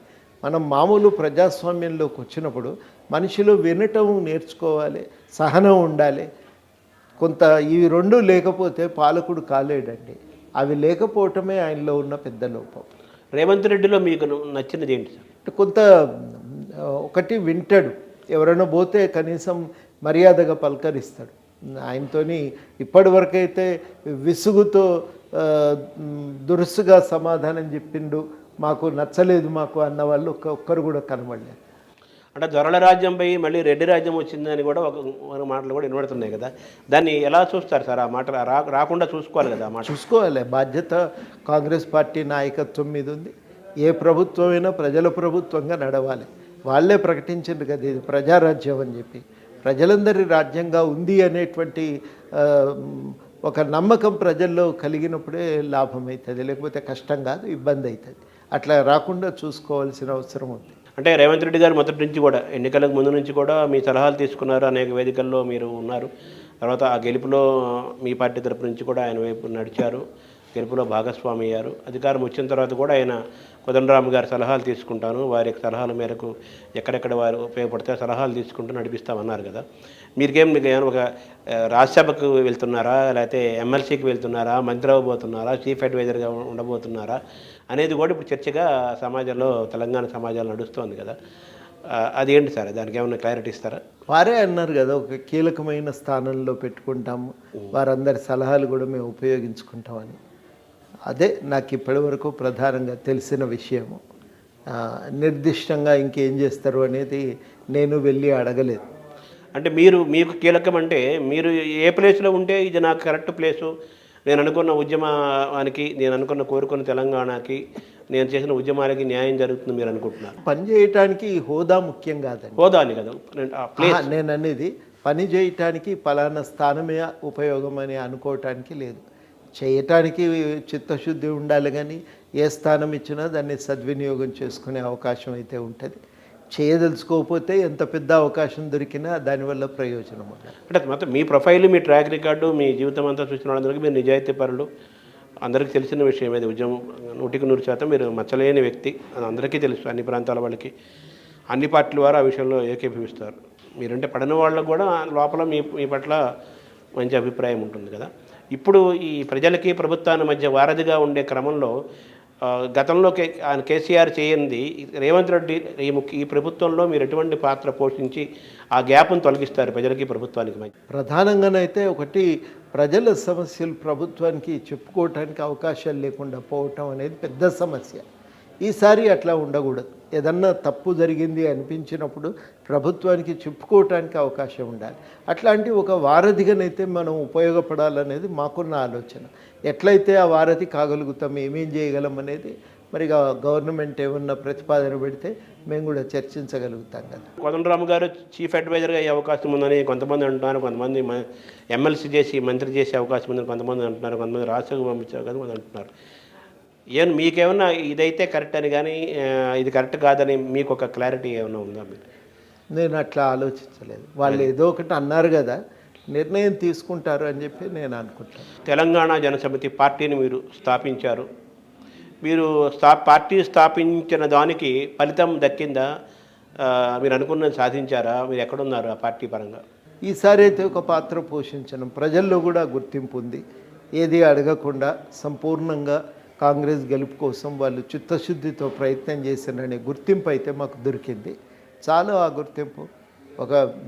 మనం మామూలు ప్రజాస్వామ్యంలోకి వచ్చినప్పుడు మనిషిలో వినటం నేర్చుకోవాలి, సహనం ఉండాలి. కొంత ఇవి రెండు లేకపోతే పాలకుడు కాలేడండి. అవి లేకపోవటమే ఆయనలో ఉన్న పెద్ద లోపం. రేవంత్ రెడ్డిలో మీకు నచ్చినది ఏంటి సార్? కొంత ఒకటి వింటాడు, ఎవరైనా పోతే కనీసం మర్యాదగా పలకరిస్తాడు. ఆయనతోని ఇప్పటివరకైతే విసుగుతో దురుసుగా సమాధానం చెప్పిండు, మాకు నచ్చలేదు మాకు అన్న వాళ్ళు ఒక్కరు కూడా కనబడలేదు. అంటే దొరల రాజ్యంపై మళ్ళీ రెడ్డి రాజ్యం వచ్చిందని కూడా ఒక మాటలు కూడా వినబడుతున్నాయి కదా. దాన్ని ఎలా చూస్తారు సార్? ఆ మాట రాకుండా చూసుకోవాలి కదా. ఆ మాట చూసుకోవాలి. బాధ్యత కాంగ్రెస్ పార్టీ నాయకత్వం మీద ఉంది. ఏ ప్రభుత్వమైనా ప్రజల ప్రభుత్వంగా నడవాలి. వాళ్ళే ప్రకటించింది కదా ఇది ప్రజారాజ్యం అని చెప్పి. ప్రజలందరి రాజ్యంగా ఉంది అనేటువంటి ఒక నమ్మకం ప్రజల్లో కలిగినప్పుడే లాభం అవుతుంది, లేకపోతే కష్టం కాదు, ఇబ్బంది అవుతుంది. అట్లా రాకుండా చూసుకోవాల్సిన అవసరం ఉంది. అంటే రేవంత్ రెడ్డి గారు మొదటి నుంచి కూడా ఎన్నికలకు ముందు నుంచి కూడా మీ సలహాలు తీసుకున్నారు, అనేక వేదికల్లో మీరు ఉన్నారు. తర్వాత ఆ గెలుపులో మీ పార్టీ తరపు నుంచి కూడా ఆయన వైపు నడిచారు, గెలుపులో భాగస్వామి అయ్యారు. అధికారం వచ్చిన తర్వాత కూడా ఆయన కోదండరామ్ గారి సలహాలు తీసుకుంటాను, వారి సలహాల మేరకు ఎక్కడెక్కడ వారు ఉపయోగపడితే సలహాలు తీసుకుంటూ నడిపిస్తామన్నారు కదా. మీకు ఏమైనా ఒక రాజ్యసభకు వెళ్తున్నారా, లేకపోతే ఎమ్మెల్సీకి వెళ్తున్నారా, మంత్రి అవ్వబోతున్నారా, చీఫ్ అడ్వైజర్గా ఉండబోతున్నారా అనేది కూడా ఇప్పుడు చర్చగా సమాజంలో, తెలంగాణ సమాజంలో నడుస్తోంది కదా. అది ఏంటి సార్? దానికి ఏమైనా క్లారిటీ ఇస్తారా? వారే అన్నారు కదా, ఒక కీలకమైన స్థానంలో పెట్టుకుంటాము, వారందరి సలహాలు కూడా మేము ఉపయోగించుకుంటామని. అదే నాకు ఇప్పటివరకు ప్రధానంగా తెలిసిన విషయము. నిర్దిష్టంగా ఇంకేం చేస్తారు అనేది నేను వెళ్ళి అడగలేదు. అంటే మీకు కీలకం అంటే మీరు ఏ ప్లేస్లో ఉంటే ఇది నాకు కరెక్ట్ ప్లేసు, నేను అనుకున్న ఉద్యమానికి, నేను అనుకున్న కోరుకున్న తెలంగాణకి, నేను చేసిన ఉద్యమాలకి న్యాయం జరుగుతుంది మీరు అనుకుంటున్నారు? పని చేయటానికి హోదా ముఖ్యం కాదండి. హోదా అని కదా నేను అనేది, పని చేయటానికి పలానా స్థానమే ఉపయోగం అని అనుకోవటానికి లేదు. చేయటానికి చిత్తశుద్ధి ఉండాలి, కానీ ఏ స్థానం ఇచ్చినా దాన్ని సద్వినియోగం చేసుకునే అవకాశం అయితే ఉంటుంది. చేయదలుచుకోకపోతే ఎంత పెద్ద అవకాశం దొరికినా దానివల్ల ప్రయోజనం ఉండదు. అంటే మొత్తం మీ ప్రొఫైల్, మీ ట్రాక్ రికార్డు, మీ జీవితం అంతా చూసిన వాళ్ళందరికీ మీరు నిజాయితీ పరులు, అందరికీ తెలిసిన విషయం. ఇది ఉద్యమం 100% మీరు మచ్చలేని వ్యక్తి, అది అందరికీ తెలుసు. అన్ని ప్రాంతాల వాళ్ళకి, అన్ని పార్టీల వారు ఆ విషయంలో ఏకీభవిస్తారు. మీరంటే పడిన వాళ్ళకు కూడా లోపల మీ పట్ల మంచి అభిప్రాయం ఉంటుంది కదా. ఇప్పుడు ఈ ప్రజలకి ప్రభుత్వాన్ని మధ్య వారధిగా ఉండే క్రమంలో గతంలో కేసీఆర్ చేయంది రేవంత్ రెడ్డి ఈ ప్రభుత్వంలో మీరు ఎటువంటి పాత్ర పోషించి ఆ గ్యాప్ను తొలగిస్తారు ప్రజలకి ప్రభుత్వానికి మధ్య? ప్రధానంగానైతే ఒకటి, ప్రజల సమస్యలు ప్రభుత్వానికి చెప్పుకోవటానికి అవకాశాలు లేకుండా పోవటం అనేది పెద్ద సమస్య. ఈసారి అట్లా ఉండకూడదు. ఏదన్నా తప్పు జరిగింది అనిపించినప్పుడు ప్రభుత్వానికి చెప్పుకోవటానికి అవకాశం ఉండాలి. అట్లాంటి ఒక వారధిగానైతే మనం ఉపయోగపడాలనేది మాకున్న ఆలోచన. ఎట్లయితే ఆ వారధి కాగలుగుతాం, ఏమేం చేయగలం అనేది మరి గవర్నమెంట్ ఏమన్నా ప్రతిపాదన పెడితే మేము కూడా చర్చించగలుగుతాం కదా. కోదండరామ్ గారు చీఫ్ అడ్వైజర్గా అయ్యే అవకాశం ఉందని కొంతమంది అంటున్నారు, కొంతమంది ఎమ్మెల్సీ చేసి మంత్రి చేసే అవకాశం ఉందని కొంతమంది అంటున్నారు, కొంతమంది రాష్ట్రంగా పంపించారు కదా కొంతమంది అంటున్నారు. మీకేమన్నా ఇదైతే కరెక్ట్ అని కానీ ఇది కరెక్ట్ కాదని మీకు ఒక క్లారిటీ ఏమైనా ఉందా? మీరు నేను అట్లా ఆలోచించలేదు. వాళ్ళు ఏదో ఒకటి అన్నారు కదా, నిర్ణయం తీసుకుంటారు అని చెప్పి నేను అనుకుంటాను. తెలంగాణ జనసమితి పార్టీని మీరు స్థాపించారు. మీరు పార్టీ స్థాపించిన దానికి ఫలితం దక్కిందా? మీరు అనుకున్నది సాధించారా? మీరు ఎక్కడున్నారు ఆ పార్టీ పరంగా? ఈసారి అయితే ఒక పాత్ర పోషించడం, ప్రజల్లో కూడా గుర్తింపు ఉంది. ఏది అడగకుండా సంపూర్ణంగా కాంగ్రెస్ గెలుపు కోసం వాళ్ళు చిత్తశుద్ధితో ప్రయత్నం చేశారనే గుర్తింపు అయితే మాకు దొరికింది. చాలు ఆ గుర్తింపు.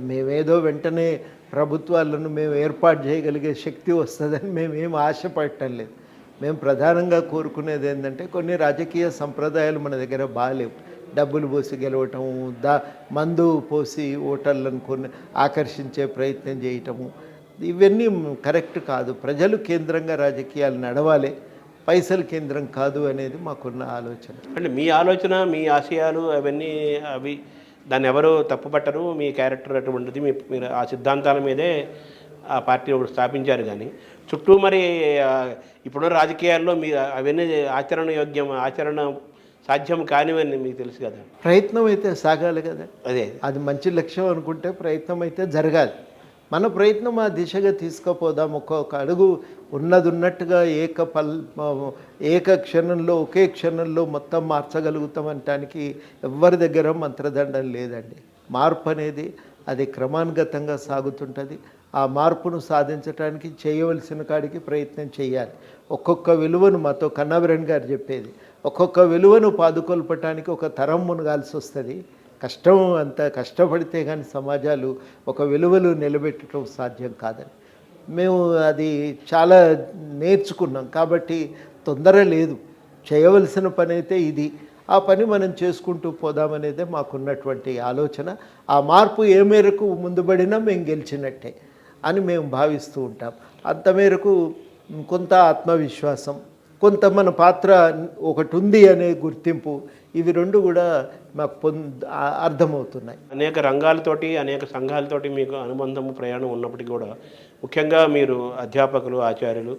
మేమేదో వెంటనే ప్రభుత్వాలను మేము ఏర్పాటు చేయగలిగే శక్తి వస్తుందని మేమేం ఆశపడటం లేదు. మేము ప్రధానంగా కోరుకునేది ఏంటంటే కొన్ని రాజకీయ సంప్రదాయాలు మన దగ్గర బాగాలేవు. డబ్బులు పోసి గెలవటము, మందు పోసి ఓటర్లను కొన్ని ఆకర్షించే ప్రయత్నం చేయటము, ఇవన్నీ కరెక్ట్ కాదు. ప్రజలు కేంద్రంగా రాజకీయాలు నడవాలి, పైసలు కేంద్రం కాదు అనేది మాకున్న ఆలోచన. అంటే మీ ఆలోచన, మీ ఆశయాలు అవన్నీ దాన్ని ఎవరు తప్పుపట్టరు. మీ క్యారెక్టర్ అటువంటిది, మీరు ఆ సిద్ధాంతాల మీదే ఆ పార్టీ ఒకటి స్థాపించారు. కానీ చుట్టూ మరి ఇప్పుడున్న రాజకీయాల్లో మీ అవన్నీ ఆచరణ సాధ్యం కానివని మీకు తెలుసు కదా. ప్రయత్నం అయితే సాగాలి కదా. అది మంచి లక్ష్యం అనుకుంటే ప్రయత్నం అయితే జరగాలి. మన ప్రయత్నం ఆ దిశగా తీసుకుపోదాం. ఒక్కొక్క అడుగు ఉన్నట్టుగా ఏక క్షణంలో ఒకే క్షణంలో మొత్తం మార్చగలుగుతాం అనటానికి ఎవరి దగ్గర మంత్రదండం లేదండి. మార్పు అనేది అది క్రమానుగతంగా సాగుతుంటుంది. ఆ మార్పును సాధించడానికి చేయవలసిన కాడికి ప్రయత్నం చేయాలి. ఒక్కొక్క విలువను మాతో కన్నాభిరణ్ గారు చెప్పేది, ఒక్కొక్క విలువను పాదుకొల్పటానికి ఒక తరం మునగాల్సి వస్తుంది. అంత కష్టపడితే కానీ సమాజాలు ఒక విలువలు నిలబెట్టడం సాధ్యం కాదని మేము అది చాలా నేర్చుకున్నాం. కాబట్టి తొందర లేదు, చేయవలసిన పని అయితే ఇది. ఆ పని మనం చేసుకుంటూ పోదామనేదే మాకున్నటువంటి ఆలోచన. ఆ మార్పు ఏ మేరకు ముందుబడినా మేము గెలిచినట్టే అని మేము భావిస్తూ ఉంటాం. అంత మేరకు కొంత ఆత్మవిశ్వాసం, కొంత మన పాత్ర ఒకటి ఉంది అనే గుర్తింపు, ఇవి రెండు కూడా మాకు అర్థమవుతున్నాయి. అనేక రంగాలతోటి, అనేక సంఘాలతోటి మీకు అనుబంధము, ప్రయాణం ఉన్నప్పటికీ కూడా ముఖ్యంగా మీరు అధ్యాపకులు, ఆచార్యులు,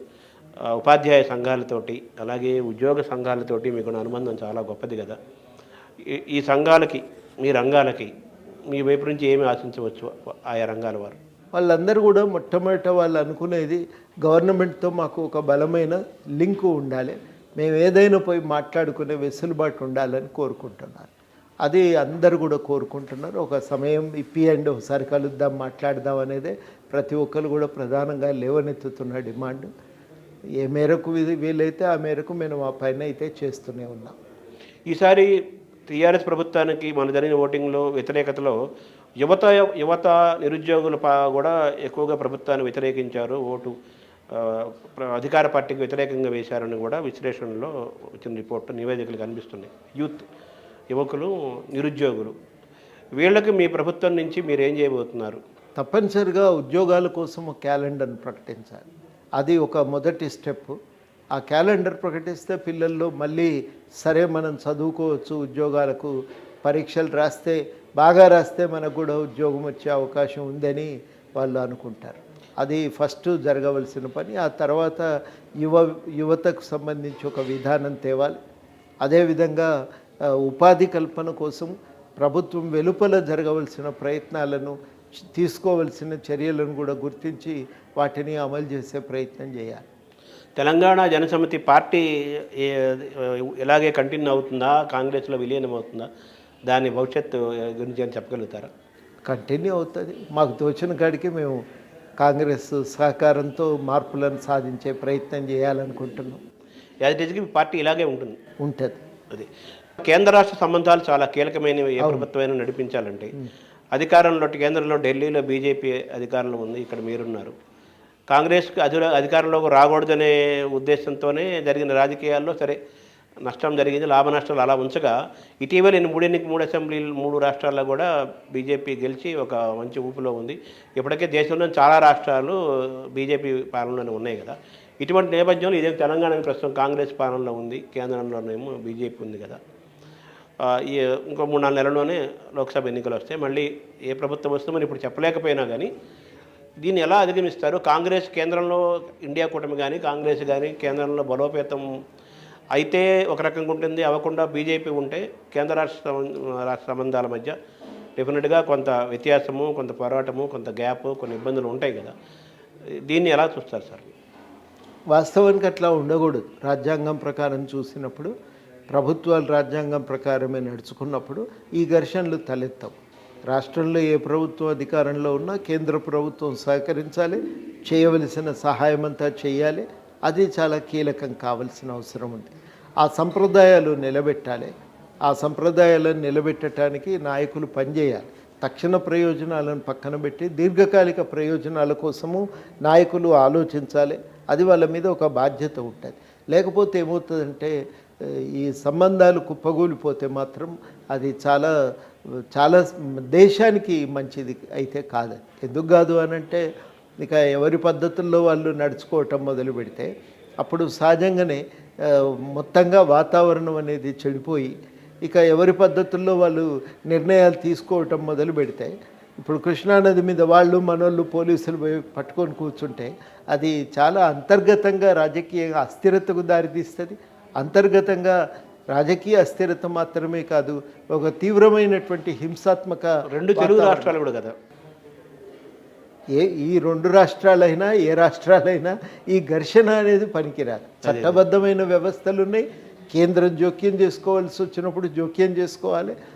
ఉపాధ్యాయ సంఘాలతోటి, అలాగే ఉద్యోగ సంఘాలతోటి మీకు అనుబంధం చాలా గొప్పది కదా. ఈ సంఘాలకి, మీ రంగాలకి మీ వైపు నుంచి ఏమి ఆశించవచ్చు ఆయా రంగాల వారు? వాళ్ళందరూ కూడా మొట్టమొదట వాళ్ళు అనుకునేది గవర్నమెంట్తో మాకు ఒక బలమైన లింకు ఉండాలి, మేము ఏదైనా పోయి మాట్లాడుకునే వెసులుబాటు ఉండాలని కోరుకుంటున్నారు. అది అందరు కూడా కోరుకుంటున్నారు. ఒక సమయం ఇప్పియండి, ఒకసారి కలుద్దాం, మాట్లాడదాం అనేదే ప్రతి ఒక్కరు కూడా ప్రధానంగా లేవనెత్తుతున్న డిమాండ్. ఏ మేరకు వీలైతే ఆ మేరకు మేము ఆ పైన అయితే చేస్తూనే ఉన్నాం. ఈసారి టీఆర్ఎస్ ప్రభుత్వానికి మన జరిగిన ఓటింగ్లో వ్యతిరేకతలో యువత నిరుద్యోగులు కూడా ఎక్కువగా ప్రభుత్వాన్ని వ్యతిరేకించారు, ఓటు అధికార పార్టీకి వ్యతిరేకంగా వేశారని కూడా విశ్లేషణలో వచ్చిన రిపోర్టు, నివేదికలు కనిపిస్తున్నాయి. యువకులు, నిరుద్యోగులు, వీళ్ళకి మీ ప్రభుత్వం నుంచి మీరు ఏం చేయబోతున్నారు? తప్పనిసరిగా ఉద్యోగాల కోసం క్యాలెండర్ని ప్రకటించాలి. అది ఒక మొదటి స్టెప్. ఆ క్యాలెండర్ ప్రకటిస్తే పిల్లల్లో మళ్ళీ సరే మనం చదువుకోవచ్చు, ఉద్యోగాలకు పరీక్షలు బాగా రాస్తే మనకు కూడా ఉద్యోగం వచ్చే అవకాశం ఉందని వాళ్ళు అనుకుంటారు. అది ఫస్ట్ జరగవలసిన పని. ఆ తర్వాత యువతకు సంబంధించి ఒక విధానం తేవాలి. అదేవిధంగా ఉపాధి కల్పన కోసం ప్రభుత్వం వెలుపల జరగవలసిన ప్రయత్నాలను, తీసుకోవలసిన చర్యలను కూడా గుర్తించి వాటిని అమలు చేసే ప్రయత్నం చేయాలి. తెలంగాణ జనసమితి పార్టీ ఎలాగే కంటిన్యూ అవుతుందా, కాంగ్రెస్లో విలీనం అవుతుందా, దాని భవిష్యత్తు గురించి అని చెప్పగలుగుతారా? కంటిన్యూ అవుతుంది. మాకు తోచిన కాడికి మేము కాంగ్రెస్ సహకారంతో మార్పులను సాధించే ప్రయత్నం చేయాలనుకుంటున్నాం. యాజిటీకి పార్టీ ఇలాగే ఉంటుంది. అది కేంద్ర రాష్ట్ర సంబంధాలు చాలా కీలకమైనవి. ఏ ప్రభుత్వమైనా నడిపించాలంటే కేంద్రంలో ఢిల్లీలో బీజేపీ అధికారంలో ఉంది, ఇక్కడ మీరున్నారు. కాంగ్రెస్కి అధికారంలోకి రాకూడదనే ఉద్దేశంతోనే జరిగిన రాజకీయాల్లో సరే నష్టం జరిగింది, లాభ నష్టాలు అలా ఉంచగా ఇటీవల 3 అసెంబ్లీలు 3 రాష్ట్రాల్లో కూడా బీజేపీ గెలిచి ఒక మంచి ఊపులో ఉంది. ఇప్పటికే దేశంలో చాలా రాష్ట్రాలు బీజేపీ పాలనలోనే ఉన్నాయి కదా. ఇటువంటి నేపథ్యంలో ఇదే తెలంగాణ ప్రస్తుతం కాంగ్రెస్ పాలనలో ఉంది, కేంద్రంలోనేమో బీజేపీ ఉంది కదా. ఈ ఇంకో 3-4 నెలల్లోనే లోక్సభ ఎన్నికలు వస్తాయి. మళ్ళీ ఏ ప్రభుత్వం వస్తుందని ఇప్పుడు చెప్పలేకపోయినా కానీ దీన్ని ఎలా అధిగమిస్తారు? కాంగ్రెస్ కేంద్రంలో ఇండియా కూటమి కానీ కాంగ్రెస్ కానీ కేంద్రంలో బలోపేతం అయితే ఒక రకంగా ఉంటుంది, అవ్వకుండా బీజేపీ ఉంటే కేంద్ర రాష్ట్ర సంబంధాల మధ్య డెఫినెట్గా కొంత వ్యత్యాసము, కొంత పోరాటము, కొంత గ్యాప్, కొన్ని ఇబ్బందులు ఉంటాయి కదా. దీన్ని ఎలా చూస్తారు సార్? వాస్తవానికి అట్లా ఉండకూడదు. రాజ్యాంగం ప్రకారం చూసినప్పుడు, ప్రభుత్వాలు రాజ్యాంగం ప్రకారమే నడుచుకున్నప్పుడు ఈ ఘర్షణలు తలెత్తవు. రాష్ట్రంలో ఏ ప్రభుత్వం అధికారంలో ఉన్నా కేంద్ర ప్రభుత్వం సహకరించాలి, చేయవలసిన సహాయం అంతా చేయాలి. అది చాలా కీలకం, కావలసిన అవసరం ఉంది. ఆ సంప్రదాయాలు నిలబెట్టాలి. ఆ సంప్రదాయాలను నిలబెట్టడానికి నాయకులు పనిచేయాలి. తక్షణ ప్రయోజనాలను పక్కన పెట్టి దీర్ఘకాలిక ప్రయోజనాల కోసము నాయకులు ఆలోచించాలి. అది వాళ్ళ మీద ఒక బాధ్యత ఉంటుంది. లేకపోతే ఏమవుతుందంటే ఈ సంబంధాలు కుప్పగూలిపోతే మాత్రం అది చాలా చాలా దేశానికి మంచిది అయితే కాదు. ఎందుకు కాదు అనంటే ఇక ఎవరి పద్ధతుల్లో వాళ్ళు నడుచుకోవటం మొదలు పెడితే అప్పుడు సహజంగానే మొత్తంగా వాతావరణం అనేది చెడిపోయి ఇక ఎవరి పద్ధతుల్లో వాళ్ళు నిర్ణయాలు తీసుకోవటం మొదలు పెడితే, ఇప్పుడు కృష్ణానది మీద వాళ్ళు మనోళ్ళు పోలీసులు పోయి పట్టుకొని కూర్చుంటే అది చాలా అంతర్గతంగా రాజకీయ అస్థిరతకు దారితీస్తుంది. అంతర్గతంగా రాజకీయ అస్థిరత మాత్రమే కాదు, ఒక తీవ్రమైనటువంటి హింసాత్మక 2 తెలుగు రాష్ట్రాలు కూడా కదా. ఈ 2 రాష్ట్రాలైనా ఏ రాష్ట్రాలైనా ఈ ఘర్షణ అనేది పనికిరాదు. చట్టబద్ధమైన వ్యవస్థలు ఉన్నాయి. కేంద్రం జోక్యం చేసుకోవాల్సి వచ్చినప్పుడు జోక్యం చేసుకోవాలి.